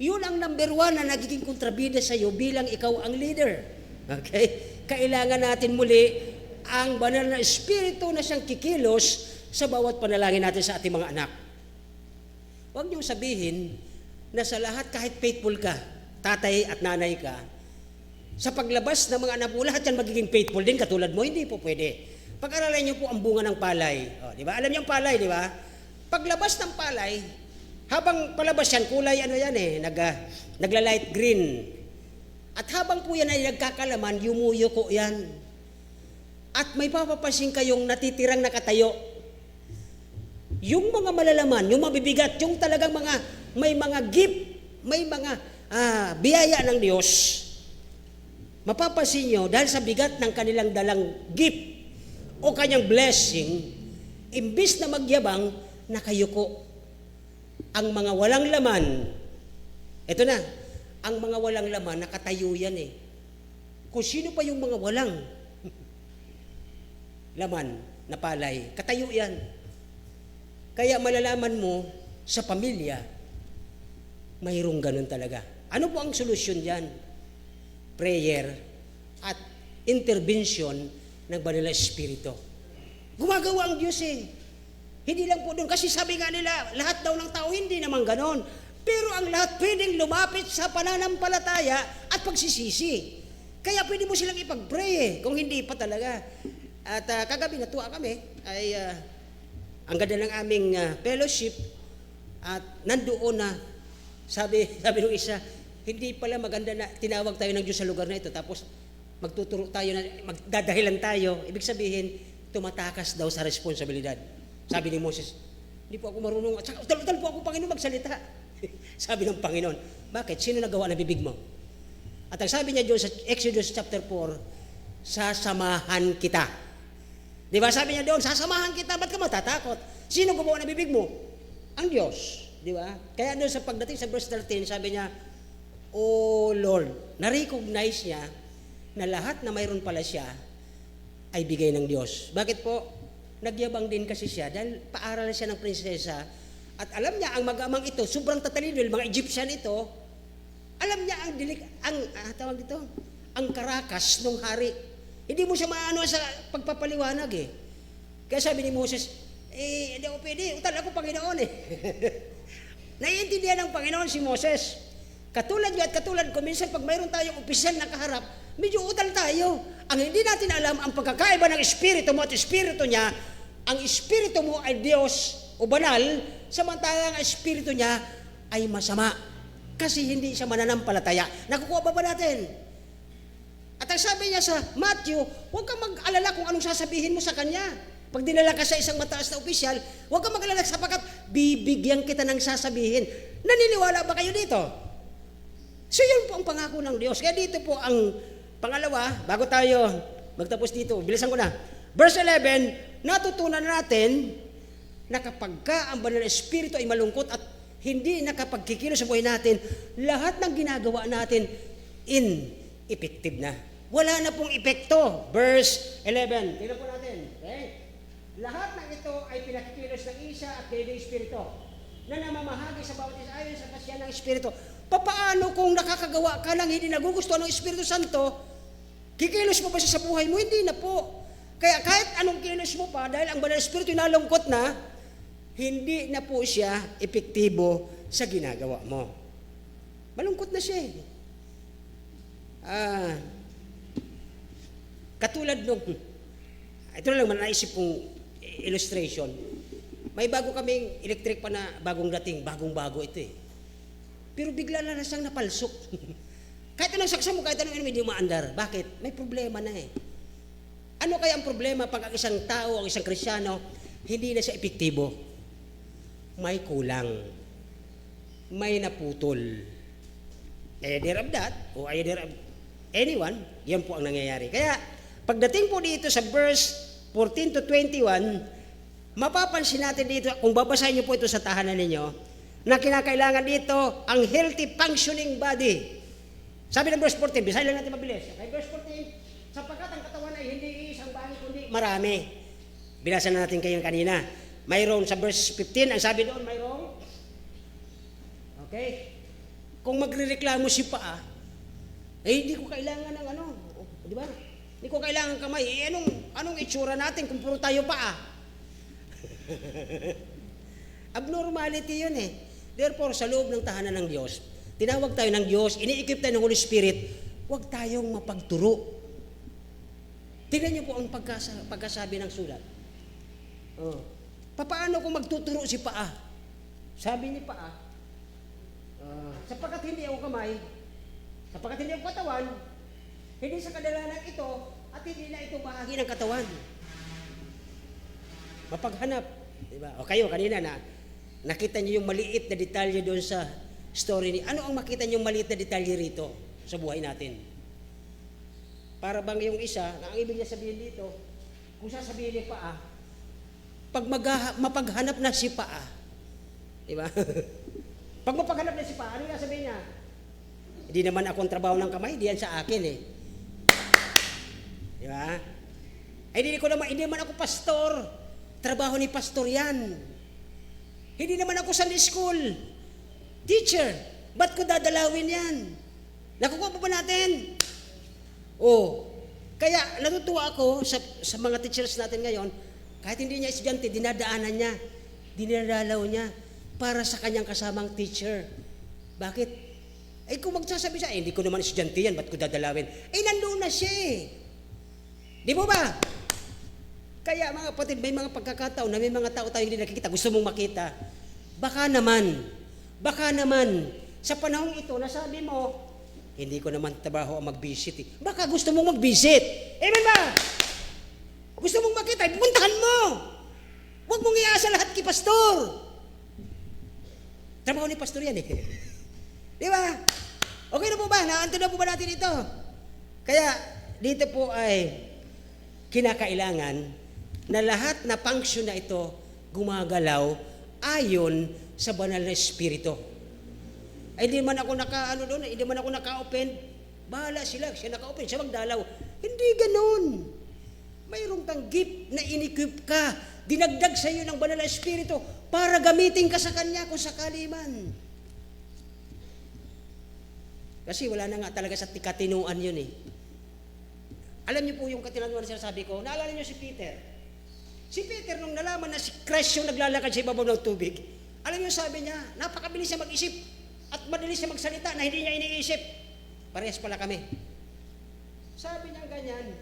[SPEAKER 2] yun ang number 1 na nagiging kontrabida sa iyo bilang ikaw ang leader. Okay? Kailangan natin muli ang banal na espiritu na siyang kikilos sa bawat panalangin natin sa ating mga anak. Huwag niyong sabihin na sa lahat kahit faithful ka, tatay at nanay ka, sa paglabas ng mga anak mo, lahat yan magiging faithful din katulad mo, hindi po pwede. Pag-aralan niyo po ang bunga ng palay. O, di ba? Alam niyo ang palay, di ba? Paglabas ng palay, habang palabas yan, kulay ano yan nagla-light green. At habang po yan ay nagkakalaman, yumuyuko yan. At may papapansin kayong natitirang nakatayo. Yung mga malalaman, yung mabibigat, yung talagang may mga gift, may mga biyaya ng Diyos, mapapansin nyo, dahil sa bigat ng kanilang dalang gift o kanyang blessing, imbis na magyabang, nakayuko. Ang mga walang laman, eto na, ang mga walang laman, nakatayo yan eh. Kung sino pa yung mga walang laman na palay, katayo yan. Kaya malalaman mo sa pamilya, mayroong ganun talaga. Ano po ang solusyon diyan? Prayer at intervention ng Banal na Espiritu. Gumagawa ang Diyos eh. Hindi lang po doon. Kasi sabi nga nila, lahat daw ng tao hindi naman ganon. Pero ang lahat pwedeng lumapit sa pananampalataya at pagsisisi. Kaya pwede mo silang ipag-pray eh, kung hindi pa talaga. At kagabi natuwa kami, ay ang ganda ng aming fellowship at nandoon na sabi nung isa, hindi pala maganda na tinawag tayo ng Diyos sa lugar na ito tapos magtuturo tayo na magdadahilan tayo. Ibig sabihin, tumatakas daw sa responsibilidad. Sabi ni Moses, hindi po ako marunong, tal po ako Panginoon magsalita. Sabi ng Panginoon, bakit? Sino nagawa na bibig mo? At ang sabi niya doon sa Exodus chapter 4, sasamahan kita. Di ba sabi niya doon, sasamahan kita, ba't ka matatakot? Sino gumawa ng bibig mo? Ang Diyos. Di ba? Kaya doon sa pagdating sa verse 13, sabi niya, Oh Lord, na-recognize niya na lahat na mayroon pala siya ay bigay ng Diyos. Bakit po? Nagyabang din kasi siya dahil paaral siya ng prinsesa at alam niya ang mag-amang ito, sobrang tatalino, mga Egyptian ito, alam niya tawag dito, ang karakas ng hari. Hindi mo siya maano sa pagpapaliwanag eh. Kaya sabi ni Moses, hindi ako pwede, utal ako Panginoon eh. Naiintindihan ng Panginoon si Moses. Katulad niyo at katulad ko, minsan pag mayroon tayong opisyal na kaharap, medyo utal tayo. Ang hindi natin alam, ang pagkakaiba ng Espiritu mo at Espiritu niya, ang Espiritu mo ay Diyos o banal, samantalang ang Espiritu niya ay masama. Kasi hindi siya mananampalataya. Nakukuha ba natin? At ang sabi niya sa Matthew, huwag kang mag-alala kung anong sasabihin mo sa kanya. Pag dinala ka sa isang mataas na opisyal, huwag kang mag-alala sapagkat bibigyan kita ng sasabihin. Naniniwala ba kayo dito? So yun po ang pangako ng Diyos. Kaya dito po ang pangalawa, bago tayo magtapos dito, bilisan ko na. Verse 11, natutunan natin na kapag ka ang Banal na Espiritu ay malungkot at hindi nakapagkikilos sa buhay natin, lahat ng ginagawa natin ineffective na. Wala na pong epekto. Verse 11, tingnan po natin. Okay? Lahat ng ito ay pinakikilos ng isa at kayo Espiritu na namamahagi sa bawat isa ayon sa kasya ng Espiritu. Papaano kung nakakagawa ka lang hindi nagugustuhan ng Espiritu Santo, kikilos mo ba siya sa buhay mo? Hindi na po. Kaya kahit anong kilos mo pa, dahil ang Banal na Espiritu nalungkot na, hindi na po siya epektibo sa ginagawa mo. Malungkot na siya eh. Katulad nung, ito na lang naisip kong illustration. May bago kaming electric pa na bagong dating, bagong-bago ito eh. Pero bigla na siyang napalsok. Kahit anong saksa mo, kahit anong hindi maandar. Bakit? May problema na eh. Ano kaya ang problema pag ang isang tao, ang isang Kristiyano, hindi na siya epektibo? May kulang. May naputol. Either of that, o either of anyone, yan po ang nangyayari. Kaya, pagdating po dito sa verse 14 to 21, mapapansin natin dito, kung babasahin niyo po ito sa tahanan ninyo, na kinakailangan dito ang healthy functioning body. Sabi ng verse 14, bisahin lang natin mabilis. Okay, verse 14, sapagkat ang katawan ay hindi isang bagay, kundi marami. Bilasan na natin kayo kanina. Mayroon sa verse 15, ang sabi doon, mayroon. Okay? Kung magrereklamo si paa, hindi ko kailangan ng ano, di ba? Hindi ko kailangan kamay. Anong itsura natin kung puro tayo paa? Abnormality yun eh. Therefore, sa loob ng tahanan ng Diyos, tinawag tayo ng Diyos, ini-equip tayo ng Holy Spirit, huwag tayong mapagturo. Tingnan niyo po ang pagkasabi ng sulat. Oh. Paano kung magtuturo si paa? Sabi ni paa, sapagkat hindi ako kamay, sapagkat hindi ako katawan, hindi sa kadalanan ito, at hindi na ito bahagi ng katawan. Mapaghanap. Diba? O kayo, kanina nakita niyo yung maliit na detalye doon sa story ni. Ano ang makita niyo yung maliit na detalye rito sa buhay natin? Para bang yung isa, na ang ibig niya sabihin dito, kung sasabihin ni paa, pag mapaghanap na si paa, diba? Pag mapaghanap na si paa, ano yung sabihin niya? Hindi naman akong trabaho ng kamay, diyan sa akin eh. Di ba? Ay, hindi naman ako pastor. Trabaho ni pastor yan. Hindi naman ako Sunday school teacher. Ba't ko dadalawin yan? Nakukuha pa ba natin? Oh, kaya natutuwa ako sa mga teachers natin ngayon, kahit hindi niya estudyante, dinadaanan niya, dinadalaw niya para sa kanyang kasamang teacher. Bakit? Ay kung magsasabi siya, hindi ko naman estudyante yan, ba't ko dadalawin? Nandoon na siya eh. Di mo ba? Kaya mga kapatid, may mga pagkakataon na may mga tao tayo hindi nakikita, gusto mong makita. Baka naman, sa panahong ito, nasabi mo, hindi ko naman trabaho ang mag-visit eh. Baka gusto mong mag-visit. Amen ba? Gusto mong makita, puntahan mo. Huwag mong iasa lahat kay pastor. Trabaho ni pastor yan eh. Di ba? Okay na po ba? Naanto na po ba natin ito? Kaya, dito po ay kinakailangan na lahat na function na ito gumagalaw ayon sa banal na espiritu. Ay di man ako hindi man ako naka-open, bahala sila, siya naka-open, siya magdalaw. Hindi ganun. Mayroong kang gift na inequip ka, dinagdag sa iyo ng banal na espiritu para gamitin ka sa kanya kung sakali man. Kasi wala na nga talaga sa katinuan yun eh. Alam niyo po yung katinuan na sinasabi ko, naalala niyo si Peter. Si Peter, nung nalaman na si Christ yung naglalakad sa ibabaw ng tubig, alam niyo sabi niya, napakabilis siya mag-isip at madalis siya magsalita na hindi niya iniisip. Parehas pala kami. Sabi niya ganyan,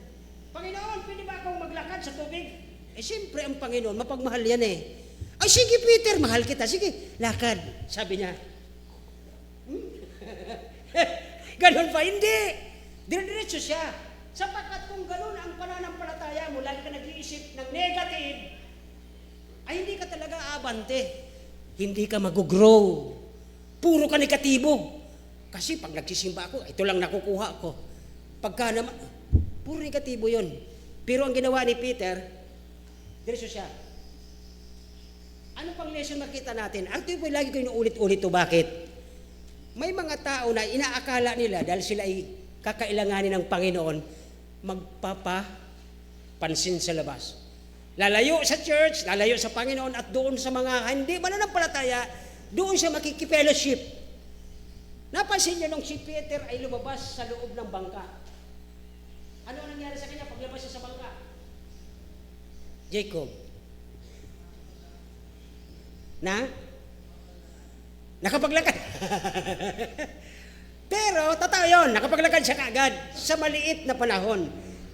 [SPEAKER 2] Panginoon, pwede ba akong maglakad sa tubig? Siyempre ang Panginoon, mapagmahal yan eh. Ay sige Peter, mahal kita, sige, lakad. Sabi niya, ganon pa, hindi. Dire-diretso siya. Sapagkat kung ganon ang pananampalataya mo, lagi ka nag-iisip ng negative, ay hindi ka talaga aabante. Hindi ka mag-grow. Puro ka negatibo. Kasi pag nagsisimba ako, ito lang nakukuha ko. Pagka naman, puro negatibo yun. Pero ang ginawa ni Peter, diretso siya. Ano pang lesson makita natin? Ang ito po lagi ko inuulit-ulit to. Bakit? May mga tao na inaakala nila dahil sila ay kakailanganin ng Panginoon, magpapapansin sa labas. Lalayo sa church, lalayo sa Panginoon at doon sa mga hindi mananampalataya, doon siya makikipellowship. Napansin niyo nung si Peter ay lumabas sa loob ng bangka. Ano ang nangyari sa kanya paglabas siya sa bangka? Jacob. Nakapaglakad. Pero, totoo yun, nakapaglakad siya kaagad sa maliit na panahon.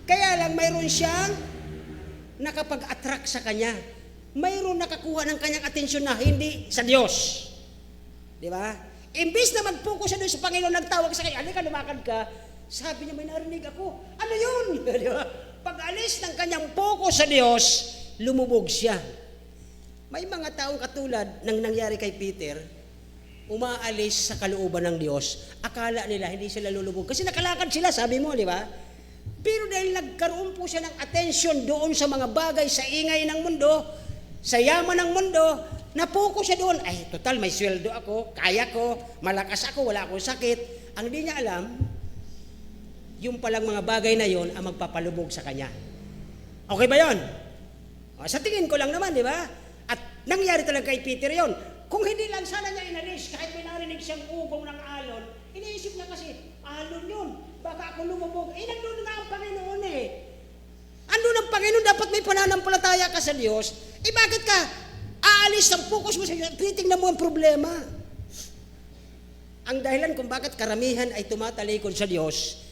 [SPEAKER 2] Kaya lang, mayroon siyang nakapag-attract sa kanya. mayroon nakakuha ng kanyang atensyon na hindi sa Diyos. Di ba? Imbis na mag-focus siya doon sa Panginoon, nagtawag sa kanya, halika, lumakad ka, sabi niya, may narinig ako. Ano yun? Di ba? Pag-alis ng kanyang focus sa Diyos, lumubog siya. May mga taong katulad ng nangyari kay Peter, umaalis sa kalooban ng Diyos, akala nila hindi sila lulubog. Kasi nakalakad sila, sabi mo, di ba? Pero dahil nagkaroon po siya ng attention doon sa mga bagay, sa ingay ng mundo, sa yaman ng mundo, napokus siya doon. Ay, total, may sweldo ako, kaya ko, malakas ako, wala akong sakit. Ang di niya alam, yung palang mga bagay na yon ang magpapalubog sa kanya. Okay ba yon? Sa tingin ko lang naman, di ba? At nangyari talaga kay Peter yon. Kung hindi lang sana niya inalis, kahit may narinig siyang ugong ng alon, iniisip niya kasi, alon yun, baka ako lumubog. Nandun nga ang Panginoon eh. Andun ang Panginoon, dapat may pananampalataya ka sa Diyos. Bakit ka aalis ang focus mo sa Diyos? Titingnan mo ang problema. Ang dahilan kung bakit karamihan ay tumatalikod sa Diyos,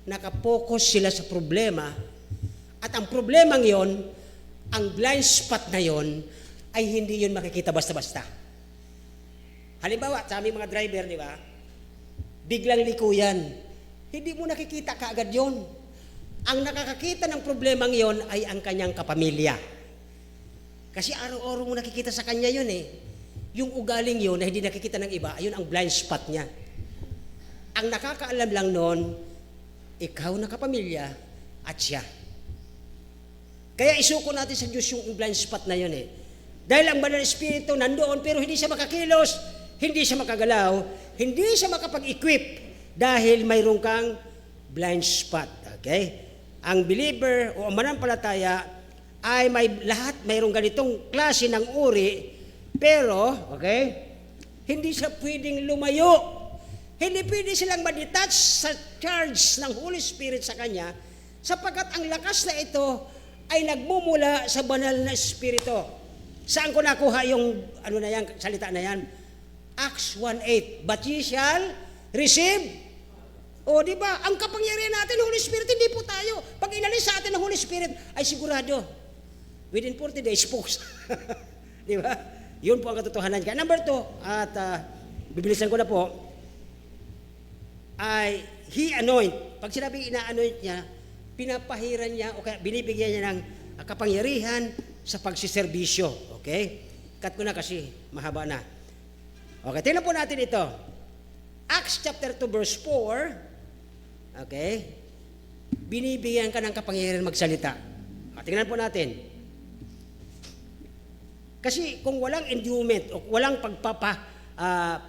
[SPEAKER 2] nakapokus sila sa problema, at ang problemang yon, ang blind spot na yon, ay hindi yun makikita basta-basta. Halimbawa, sa aming mga driver, di ba? Biglang likuyan. Hindi mo nakikita kaagad yon. Ang nakakakita ng problemang yon ay ang kanyang kapamilya. Kasi araw-araw mo nakikita sa kanya yun eh. Yung ugaling yon na hindi nakikita ng iba, ayun ang blind spot niya. Ang nakakaalam lang noon, ikaw na kapamilya at siya. Kaya isuko natin sa Diyos yung blind spot na yun eh. Dahil ang Banal na Espiritu nandoon pero hindi siya makakilos, hindi siya makagalaw, hindi siya makapag-equip dahil mayroon kang blind spot. Okay? Ang believer o ang manampalataya ay mayroong ganitong klase ng uri, pero, okay, hindi siya pwedeng lumayo. Hindi pwede silang ma-detach sa charge ng Holy Spirit sa kanya, sapagkat ang lakas na ito ay nagmumula sa Banal na Espiritu. Saan ko nakuha yung salita na yan? Acts 1:8. But ye shall receive. O, di ba? Ang kapangyarihan natin, Holy Spirit, hindi po tayo. Pag inalis sa atin ng Holy Spirit, ay sigurado, within 40 days, folks. Di ba? Yun po ang katotohanan. Kaya number 2, at bibilisan ko na po, ay He anoint. Pag sinabing ina-anoint niya, pinapahiran niya o kaya binibigyan niya ng kapangyarihan sa pagsiservisyo. Okay? Cut ko na kasi mahaba na. Okay, tingnan po natin ito. Acts chapter 2 verse 4. Okay? Binibigyan ka ng kapangyarihan magsalita. Tingnan po natin. Kasi kung walang endowment o walang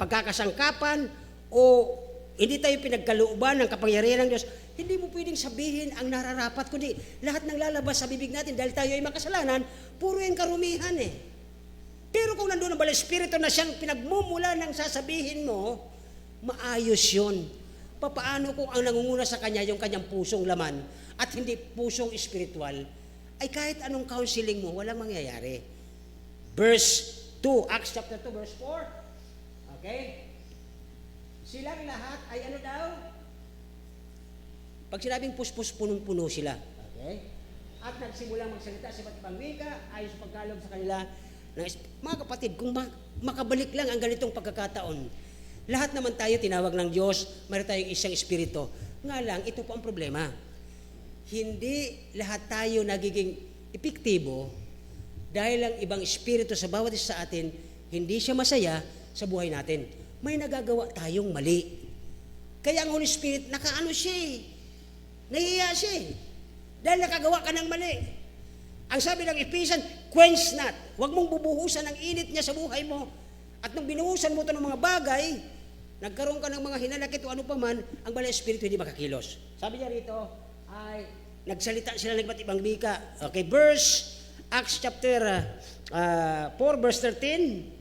[SPEAKER 2] pagkakasangkapan o hindi tayo pinagkalooban ng kapangyarihan ng Diyos, hindi mo pwedeng sabihin ang nararapat, kundi lahat ng lalabas sa bibig natin dahil tayo ay makasalanan, puro yung karumihan eh. Pero kung nandun ang Banal na Espiritu na siyang pinagmumula ng sasabihin mo, maayos yun. Papaano kung ang nangunguna sa kanya yung kanyang pusong laman at hindi pusong espiritual, ay kahit anong counseling mo, walang mangyayari. Verse 2, Acts chapter 2, verse 4. Okay? Silang lahat ay ano daw? Pag sinabing puspos, punong-puno sila. Okay? At nagsimulang magsalita sa iba't ibang wika ayon sa pagkaloob sa kanila. Mga kapatid, kung makabalik lang ang ganitong pagkakataon, lahat naman tayo tinawag ng Diyos, mayroon tayong isang espiritu. Nga lang, ito po ang problema. Hindi lahat tayo nagiging epektibo dahil ang ibang espiritu sa bawat isa sa atin, hindi siya masaya sa buhay natin. May nagagawa tayong mali. Kaya ang Holy Spirit, nakaano siya eh. Nahihiya siya eh. Dahil nakagawa ka ng mali. Ang sabi ng Ephesians, quench not. Huwag mong bubuhusan ang init niya sa buhay mo. At nung binuhusan mo ito ng mga bagay, nagkaroon ka ng mga hinanakit o ano pa man, ang Banal na Espiritu hindi makakilos. Sabi niya rito, ay nagsalita sila ng iba't ibang wika. Okay, verse, Acts chapter 4, verse 13.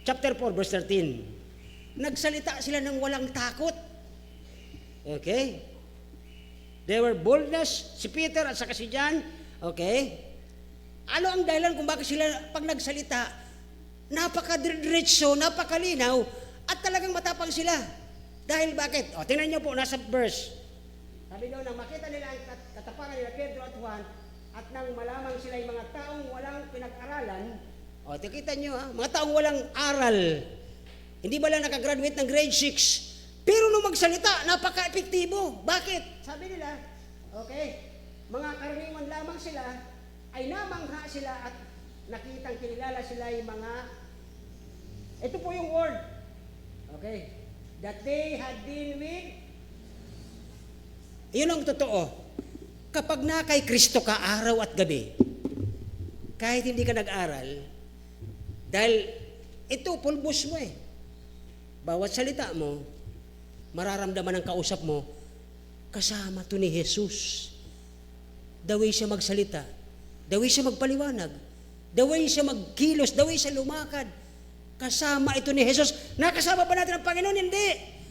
[SPEAKER 2] Chapter 4, verse 13. Nagsalita sila ng walang takot. Okay? They were boldness, si Peter at saka si John. Okay? Ano ang dahilan kung bakit sila pag nagsalita, napaka-diretso, napakalinaw, at talagang matapang sila? Dahil bakit? Tingnan niyo po, nasa verse. Sabi doon, nang makita nila ang katapangan nila Pedro at Juan, at nang malamang sila ay mga taong walang pinag-aralan, o, tikita nyo ha, mga taong walang aral, hindi ba lang nakagraduate ng grade 6, pero nung magsalita, napaka-epektibo. Bakit? Sabi nila, okay, mga karaniwan lamang sila, ay namangha sila at nakitang kinilala sila yung mga, ito po yung word, okay, that they had been with, yun ang totoo. Kapag na kay Kristo ka araw at gabi, kahit hindi ka nag-aral, dahil ito, pulbos mo eh. Bawat salita mo, mararamdaman ng kausap mo, kasama to ni Jesus. The way siya magsalita, the way siya magpaliwanag, the way siya magkilos, the way siya lumakad, kasama ito ni Jesus. Nakasama ba natin ang Panginoon? Hindi.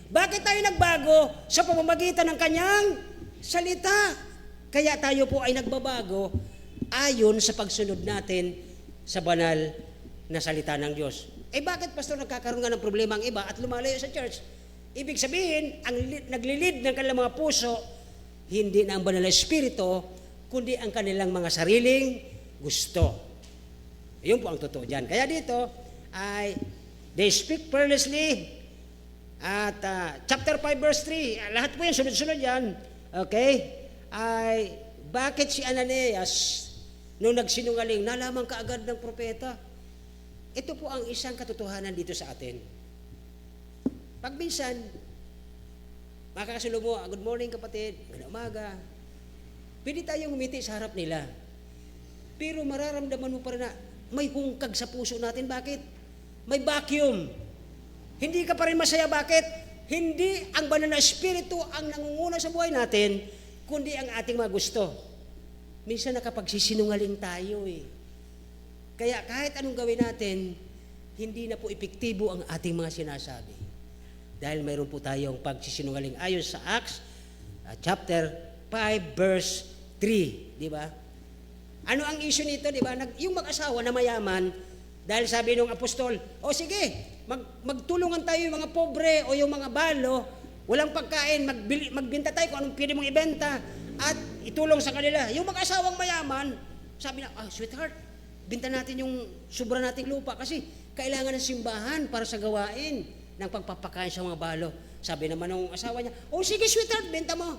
[SPEAKER 2] Bakit tayo nagbago? Sa pamamagitan ng kanyang salita. Kaya tayo po ay nagbabago ayon sa pagsunod natin sa banal na salita ng Diyos. Eh bakit, pastor, nagkakaroon nga ng problema ang iba at lumalayo sa church? Ibig sabihin, ang naglilid ng kanilang mga puso, hindi na ang banal na espiritu, kundi ang kanilang mga sariling gusto. Yun po ang totoo dyan. Kaya dito, ay they speak fearlessly. At chapter 5 verse 3, lahat po yan, sunod-sunod yan. Okay? Ay bakit si Ananias, nung nagsinungaling, nalaman kaagad ng propeta? Ito po ang isang katotohanan dito sa atin. Pag minsan, makakasulong mo, good morning kapatid, good umaga, pwede tayong umiti sa harap nila. Pero mararamdaman mo pa rin na may hungkag sa puso natin. Bakit? May vacuum. Hindi ka pa rin masaya. Bakit? Hindi ang banal na espiritu ang nangunguna sa buhay natin, kundi ang ating mga gusto. Minsan nakapagsisinungaling tayo eh. Kaya kahit anong gawin natin, hindi na po epektibo ang ating mga sinasabi. Dahil mayroon po tayong pagsisinungaling ayon sa Acts chapter 5 verse 3, di ba? Ano ang issue nito, di ba? Yung mag-asawa na mayaman, dahil sabi ng apostol, o sige, magtulungan tayo yung mga pobre o yung mga balo, walang pagkain, magbenta tayo kung anong pwede mong ibenta at itulong sa kanila. Yung mag-asawang mayaman, sabi na, sweetheart, binta natin yung sobra nating lupa kasi kailangan ng simbahan para sa gawain ng pagpapakain sa mga balo. Sabi naman ng asawa niya, sige sweetheart, benta mo.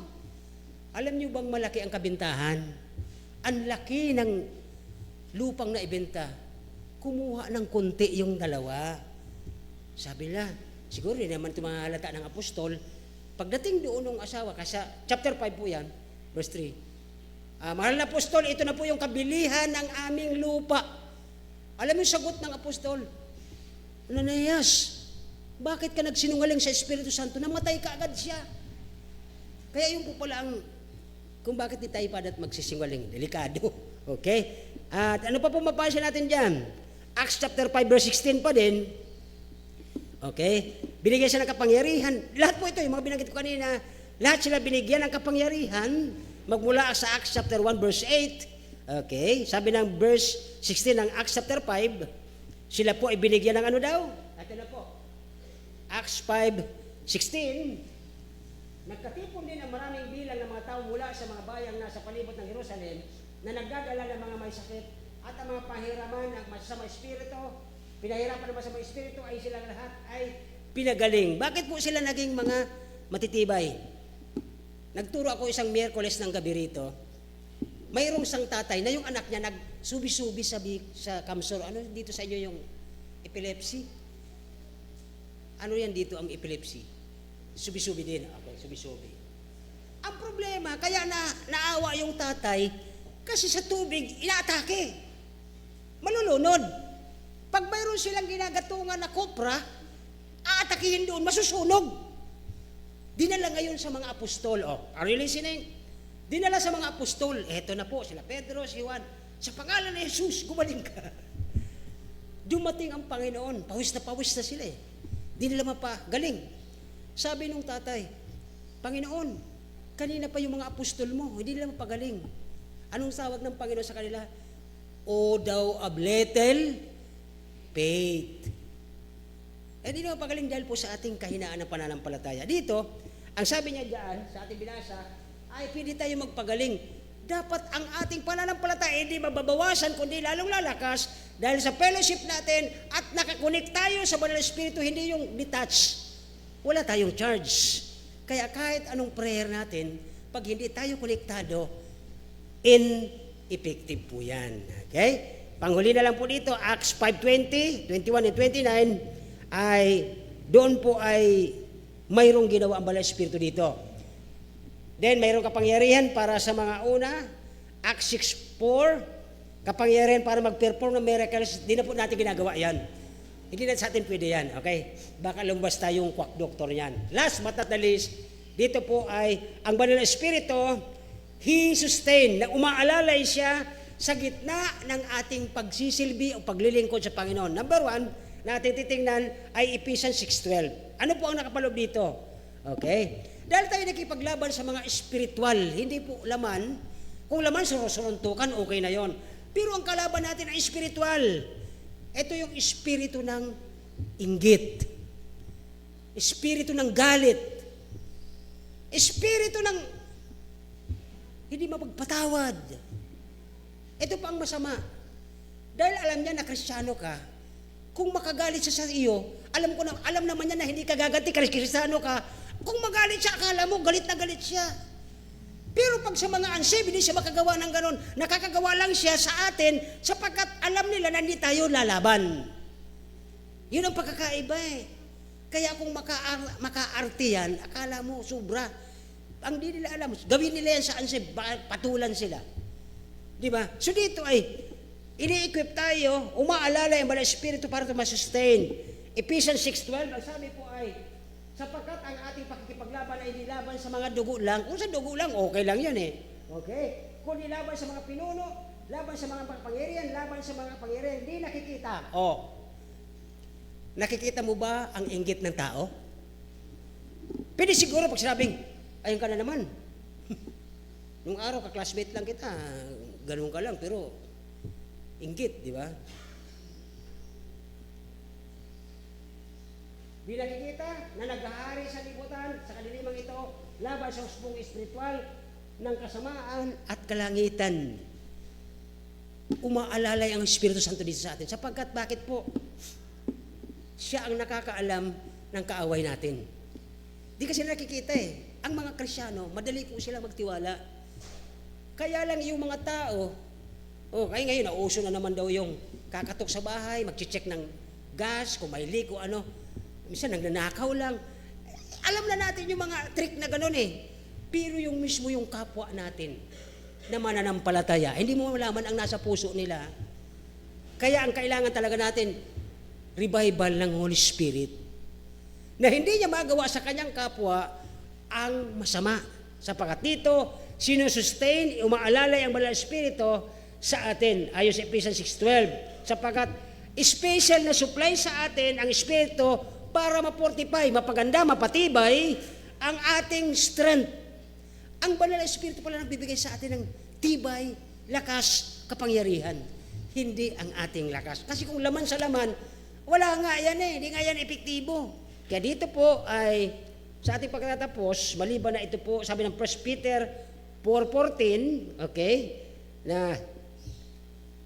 [SPEAKER 2] Alam niyo bang malaki ang kabintahan? Ang laki ng lupang na ibenta. Kumuha ng konti yung dalawa. Sabi nila, siguro rin naman ito mga halata ng apostol. Pagdating doon ng asawa, kasi chapter 5 po yan, verse 3, mahal na apostol, ito na po yung kabilihan ng aming lupa. Alam mo yung sagot ng apostol? Ananias, bakit ka nagsinungaling sa Espiritu Santo? Namatay ka agad siya. Kaya yun po pala ang kung bakit di tayo padat magsisinungaling. Delikado. Okay? At ano pa po mapansin natin dyan? Acts chapter 5 verse 16 pa din. Okay? Binigyan siya ng kapangyarihan. Lahat po ito, yung mga binanggit ko kanina, lahat sila binigyan ng kapangyarihan magmula sa Acts chapter 1 verse 8. Okay? Sabi ng verse 16 ng Acts chapter 5, sila po ay binigyan ng ano daw? Ito na po. Acts 5:16, nagkatipon din ang maraming bilang ng mga tao mula sa mga bayang nasa palibot ng Jerusalem na nagdadala ng mga may sakit at ang mga pahiraman ng masamang espiritu. Pinahirapan ng masamang espiritu ay silang lahat ay pinagaling. Bakit po sila naging mga matitibay? Nagturo ako isang Miyerkules ng gabi rito. Mayroong isang tatay na yung anak niya nagsubi-subi sa kamsor. Ano dito sa inyo yung epilepsy? Ano yan dito ang epilepsy? Subi-subi din. Okay, subi-subi. Ang problema, kaya naawa yung tatay kasi sa tubig, inaatake. Malulunod. Pag mayroon silang ginagatungan na kopra, aatakihin doon, masusunog. Dinala ngayon sa mga apostol. Are you listening? Dinala sa mga apostol. Eto na po, sila Pedro, si Juan. Sa pangalan ni Jesus, gumaling ka. Dumating ang Panginoon. Pawis na sila eh. Di nila mapagaling. Sabi nung tatay, Panginoon, kanina pa yung mga apostol mo, hindi nila mapagaling. Anong tawag ng Panginoon sa kanila? O thou of little faith. Hindi nila mapagaling dahil po sa ating kahinaan ng pananampalataya. Dito, ang sabi niya diyan, sa ating binasa, ay pwede tayo magpagaling. dapat ang ating pananampalataya hindi mababawasan kundi lalong lalakas dahil sa fellowship natin at nakakonek tayo sa Banal na Espiritu, hindi yung detached. Wala tayong charge. Kaya kahit anong prayer natin, pag hindi tayo konektado, ineffective po yan. Okay? Panghuli na lang po dito, Acts 5:20, 21 and 29, ay doon po ay mayroong ginawa ang Banal na Espiritu dito. Then, mayroong kapangyarihan para sa mga una, Acts 6:4, kapangyarihan para mag-perform ng miracles, di na po natin ginagawa yan. Hindi na sa atin pwede yan, okay? Baka lumbas tayong quack doctor yan. Last but not the least, dito po ay ang Banal na Espiritu, He sustain, na umaalalay siya sa gitna ng ating pagsisilbi o paglilingkod sa Panginoon. Number 1, na ating titingnan ay Ephesians 6:12. Ano po ang nakapaloob dito? Okay? Dahil tayo nakipaglaban sa mga espiritual, hindi po laman. Kung laman surusuntukan, okay na yon. Pero ang kalaban natin ay espiritual. Ito yung espiritu ng inggit. Espiritu ng galit. Espiritu ng hindi mapagpatawad. Ito pa ang masama. Dahil alam niya na Kristiyano ka, kung makagalit siya sa iyo, alam naman niya na hindi ka gaganti, Kristiyano ka, kung magalit siya, akala mo, galit na galit siya. Pero pag sa mga unsaved, hindi siya makagawa ng ganon. Nakakagawa lang siya sa atin sapagkat alam nila na hindi tayo lalaban. Yun ang pagkakaiba eh. Kaya kung makaarte yan, akala mo, sobra. Ang di nila alam, gawin nila yan sa unsaved, patulan sila. Di ba? So dito ay, ini-equip tayo, umaalala yung Banal na Espiritu para ito masustain. Ephesians 6:12, ang sabi po ay, sapagkat ang ating pakikipaglaban ay nilaban sa mga dugo lang. Kung sa dugo lang, okay lang yan eh. Okay? Kung nilaban sa mga pinuno, laban sa mga pangyarihan, laban sa mga pangyarihan, hindi nakikita. Nakikita mo ba ang inggit ng tao? Pwede siguro pag sinabing, ayun ka na naman. Nung araw, ka-classmate lang kita, ganun ka lang, pero inggit, di ba? Di nakikita na naghahari sa libutan, sa kadilimang ito, laban sa husbong espiritual ng kasamaan at kalangitan. Umaalalay ang Espiritu Santo dito sa atin. Sapagkat bakit po? Siya ang nakakaalam ng kaaway natin. Di kasi nakikita eh. Ang mga Kristiyano, madali po sila magtiwala. Kaya lang yung mga tao, kaya ngayon, nauso na naman daw yung kakatok sa bahay, mag-check ng gas, kung may leak o ano. Minsan nagnanakaw lang. Alam na natin yung mga trick na gano'n eh. Pero yung mismo yung kapwa natin na mananampalataya, hindi mo malaman ang nasa puso nila. Kaya ang kailangan talaga natin, revival ng Holy Spirit. Na hindi niya magawa sa kanyang kapwa ang masama. Sapagkat dito, sinusustain, umaalalay ang Banal na Espiritu sa atin. Ayon sa Ephesians 6:12. Sapagkat special na supply sa atin ang Espiritu para ma-fortify, mapaganda, mapatibay ang ating strength. Ang Banal na Espiritu pala nagbibigay sa atin ng tibay, lakas, kapangyarihan. Hindi ang ating lakas. Kasi kung laman sa laman, wala nga yan eh. Hindi nga yan epektibo. Kaya dito po ay, sa ating pagkatapos, maliban na ito po, sabi ng 1 Peter 4:14, okay, na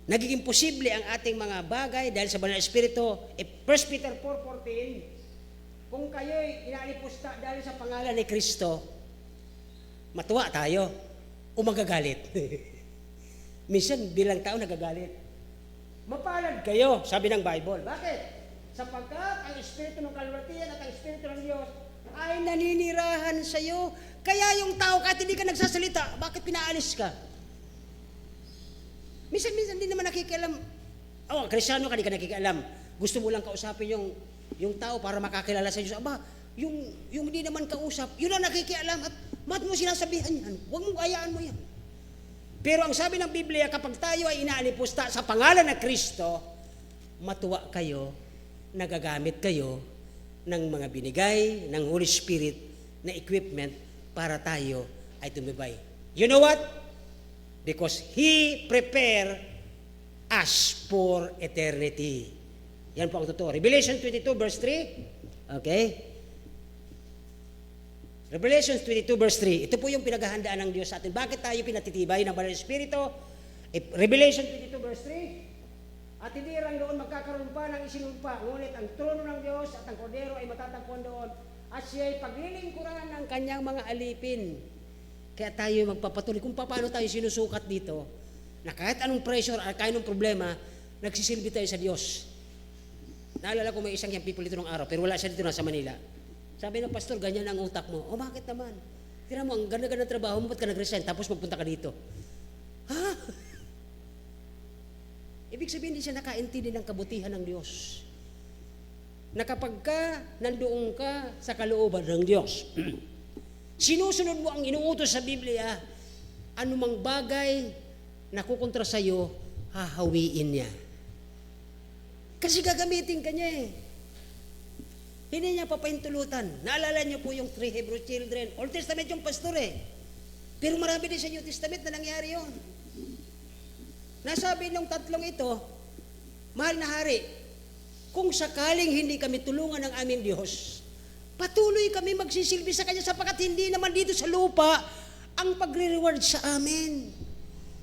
[SPEAKER 2] nagiging posible ang ating mga bagay dahil sa Banal na Espiritu. 1 Peter 4:14, kung kayo'y inalipusta dahil sa pangalan ni Kristo, matuwa tayo o magagalit. Minsan bilang tao nagagalit. Mapalad kayo, sabi ng Bible. Bakit? Sapagkat ang Espiritu ng Kalwalatian at ang Espiritu ng Diyos ay naninirahan sa iyo. Kaya yung tao kahit hindi ka nagsasalita, bakit pinaalis ka? Minsan hindi naman nakikialam. Kristyano ka, hindi ka nakikialam. Gusto mo lang kausapin yung tao para makakilala sa Diyos. Yung hindi naman kausap, yun ang nakikialam at mo sinasabihan yan. Huwag mong ayaan mo yan. Pero ang sabi ng Biblia, kapag tayo ay inaalipusta sa pangalan ng Kristo, matuwa kayo, nagagamit kayo ng mga binigay ng Holy Spirit na equipment para tayo ay tumibay. You know what? Because He prepare us for eternity. Yan po ang totoo. Revelation 22 verse 3. Okay? Revelation 22 verse 3. Ito po yung pinaghahandaan ng Diyos sa atin. Bakit tayo pinatitibay ng Banal na Espiritu? Revelation 22 verse 3. At hindi lang doon magkakaroon pa ng isinumpa, ngunit ang trono ng Diyos at ang kordero ay matatagpuan doon at siya'y paglilingkuran ng kanyang mga alipin. Kaya tayo magpapatuloy kung paano tayo sinusukat dito na kahit anong pressure at kahit anong problema, nagsisilbi tayo sa Diyos. Naalala ko may isang young people dito nung araw, pero wala siya dito, nasa Manila. Sabi ng pastor, ganyan ang utak mo. O bakit naman? Tira mo, ang ganda-ganda trabaho mo, ba't ka nag-resign? Tapos magpunta ka dito. Ha? Ibig sabihin, hindi siya nakaintindi ng kabutihan ng Diyos. Na kapag ka, nandoon ka sa kalooban ng Diyos, sinusunod mo ang inuutos sa Biblia, anumang bagay na kukontra sa iyo, hahawiin niya. Kasi gagamitin ka niya eh. Hindi niya papahintulutan. Naalala niyo po yung 3 Hebrew children. Old Testament yung pastor eh. Pero marami din sa New Testament na nangyari yun. Nasabi nung tatlong ito, mahal na hari, kung sakaling hindi kami tulungan ng aming Diyos, patuloy kami magsisilbi sa Kanya sapagkat hindi naman dito sa lupa ang pagre-reward sa amin.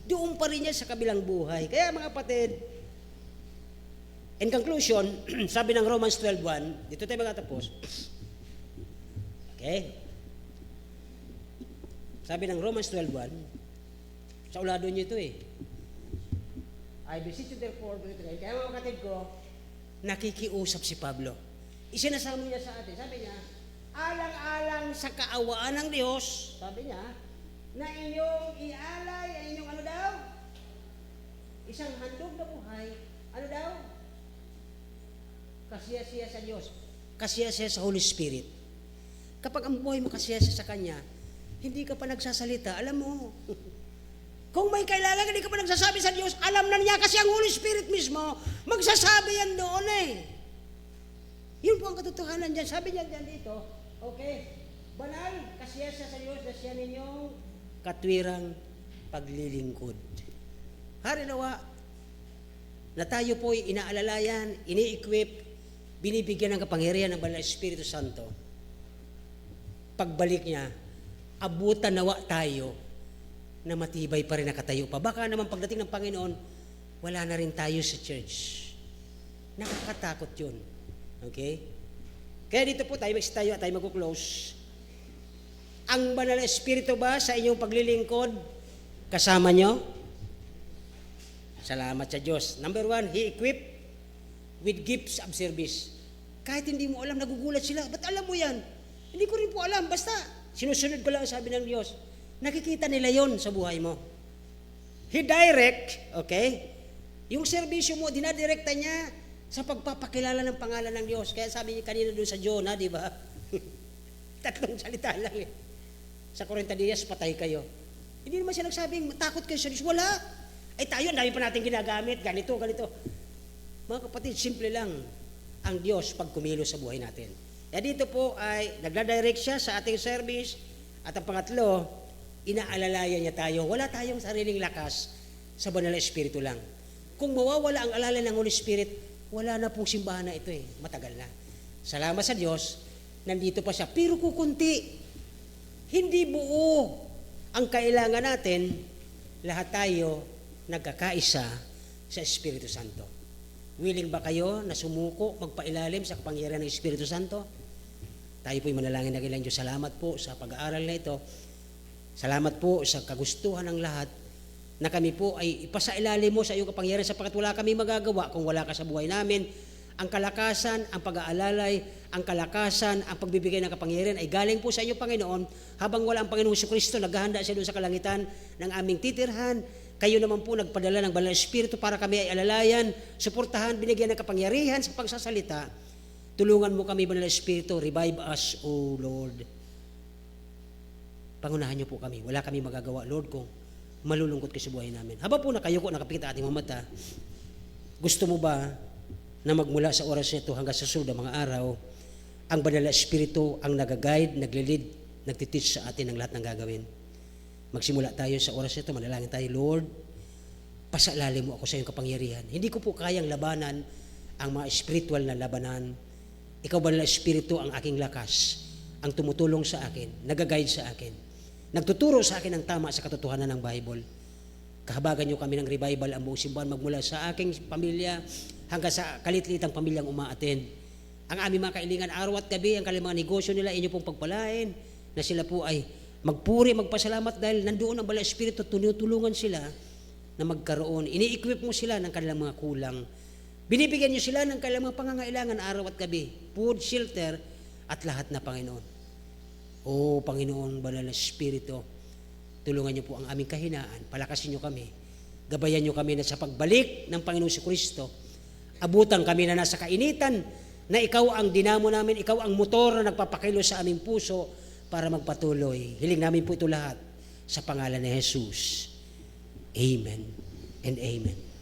[SPEAKER 2] Doon pa rin niya sa kabilang buhay. Kaya mga kapatid, in conclusion, sabi ng Romans 12:1, dito tayo magtatapos. Okay? Sabi ng Romans 12:1, sa ulado niyo ito eh. I beseech you therefore, kaya mga kapatid ko, nakikiusap si Pablo. Isinasamo niya sa atin. Sabi niya, alang-alang sa kaawaan ng Diyos, sabi niya, na inyong ialay, ang inyong ano daw? Isang handog na buhay, ano daw? Kasiyasiya sa Diyos. Kasiyasiya sa Holy Spirit. Kapag ang buhay mo kasiyasiya sa Kanya, hindi ka pa nagsasalita, alam mo, kung may kailangan, hindi ka pa nagsasabi sa Diyos, alam na niya kasi ang Holy Spirit mismo, magsasabi yan doon eh. Yun po ang katotohanan dyan. Sabi niya dyan dito, okay, banal, kasiyasiya sa Diyos na siya ninyong katwirang paglilingkod. Hari nawa, na tayo po'y inaalalayan, ini-equip, binibigyan ng kapangyarihan ng Banal na Espiritu Santo. Pagbalik niya, abutan nawa tayo na matibay pa rin nakatayo pa. Baka naman pagdating ng Panginoon, wala na rin tayo sa church. Nakakatakot yun. Okay? Kaya dito po tayo magsistayo at tayo mag-close. Ang Banal na Espiritu ba sa inyong paglilingkod, kasama nyo? Salamat sa Diyos. Number 1, He equipped with gifts of service. Kahit hindi mo alam, nagugulat sila. Ba't alam mo yan? Hindi ko rin po alam. Basta, sinusunod ko lang ang sabi ng Diyos. Nakikita nila yon sa buhay mo. He direct, okay? Yung serbisyo mo, dinadirekta niya sa pagpapakilala ng pangalan ng Diyos. Kaya sabi niya kanina doon sa Jonah, di ba? 3 salita lang eh. Sa 40 days, patay kayo. Hindi naman siya nagsabing, matakot kayo sa Diyos. Wala. Ay tayo, ang dami pa natin ginagamit. Ganito, ganito. Mga kapatid, simple lang ang Diyos pag kumilos sa buhay natin. Kaya dito po ay nagdadirect siya sa ating service. At ang pangatlo, inaalalayan niya tayo. Wala tayong sariling lakas sa Banal na Espiritu lang. Kung mawawala ang alala ng Holy Spirit, wala na pong simbahan na ito eh. Matagal na. Salamat sa Diyos, nandito pa siya. Pero kukunti. Hindi buo ang kailangan natin, lahat tayo nagkakaisa sa Espiritu Santo. Willing ba kayo na sumuko, magpailalim sa kapangyarihan ng Espiritu Santo? Tayo po'y manalangin na kailang Diyos. Salamat po sa pag-aaral na ito. Salamat po sa kagustuhan ng lahat na kami po ay ipasailalim mo sa iyong kapangyarihan sapagkat wala kami magagawa kung wala ka sa buhay namin. Ang kalakasan, ang pag-aalalay, ang kalakasan, ang pagbibigay ng kapangyarihan ay galing po sa iyo, Panginoon. Habang wala ang Panginoong Jesucristo, naghahanda siya doon sa kalangitan ng aming titirhan. Kayo naman po nagpadala ng Banal na Espiritu para kami ay alalayan, suportahan, binigyan ng kapangyarihan sa pagsasalita. Tulungan mo kami, Banal na Espiritu, revive us, O Lord. Pangunahan niyo po kami. Wala kami magagawa, Lord, kung malulungkot kayo sa buhay namin. Habang po nakayuko, nakapikit ating mga mata, gusto mo ba na magmula sa oras nito hanggang sa susunod na mga araw, ang Banal na Espiritu ang nag-guide, naglilid, nagtiteach sa atin ng lahat ng gagawin. Magsimula tayo sa oras nito, manalangin tayo, Lord, pasalalim mo ako sa iyong kapangyarihan. Hindi ko po kayang labanan ang mga spiritual na labanan. Ikaw, Banal na Espiritu, ang aking lakas, ang tumutulong sa akin, nag-guide sa akin, nagtuturo sa akin ng tama sa katotohanan ng Bible. Kahabagan nyo kami ng revival ang buong simbahan magmula sa aking pamilya hanggang sa kalitalitang pamilyang umaattend. Ang aming mga kailingan araw at gabi, ang kanilang mga negosyo nila, inyo pong pagpalain, na sila po ay magpuri, magpasalamat dahil nandoon ang Banal na Espiritu, tinutulungan sila na magkaroon. Ini-equip mo sila ng kanilang mga kulang. Binibigyan nyo sila ng kanilang mga pangangailangan araw at gabi, food, shelter, at lahat na, Panginoon. O Panginoon, Banal na Espiritu, tulungan niyo po ang aming kahinaan, palakasin niyo kami, gabayan niyo kami na sa pagbalik ng Panginoon si Kristo, abutan kami na nasa kainitan, na ikaw ang dinamo namin, ikaw ang motor na nagpapakilo sa aming puso para magpatuloy. Hiling namin po ito lahat sa pangalan ni Jesus. Amen and amen.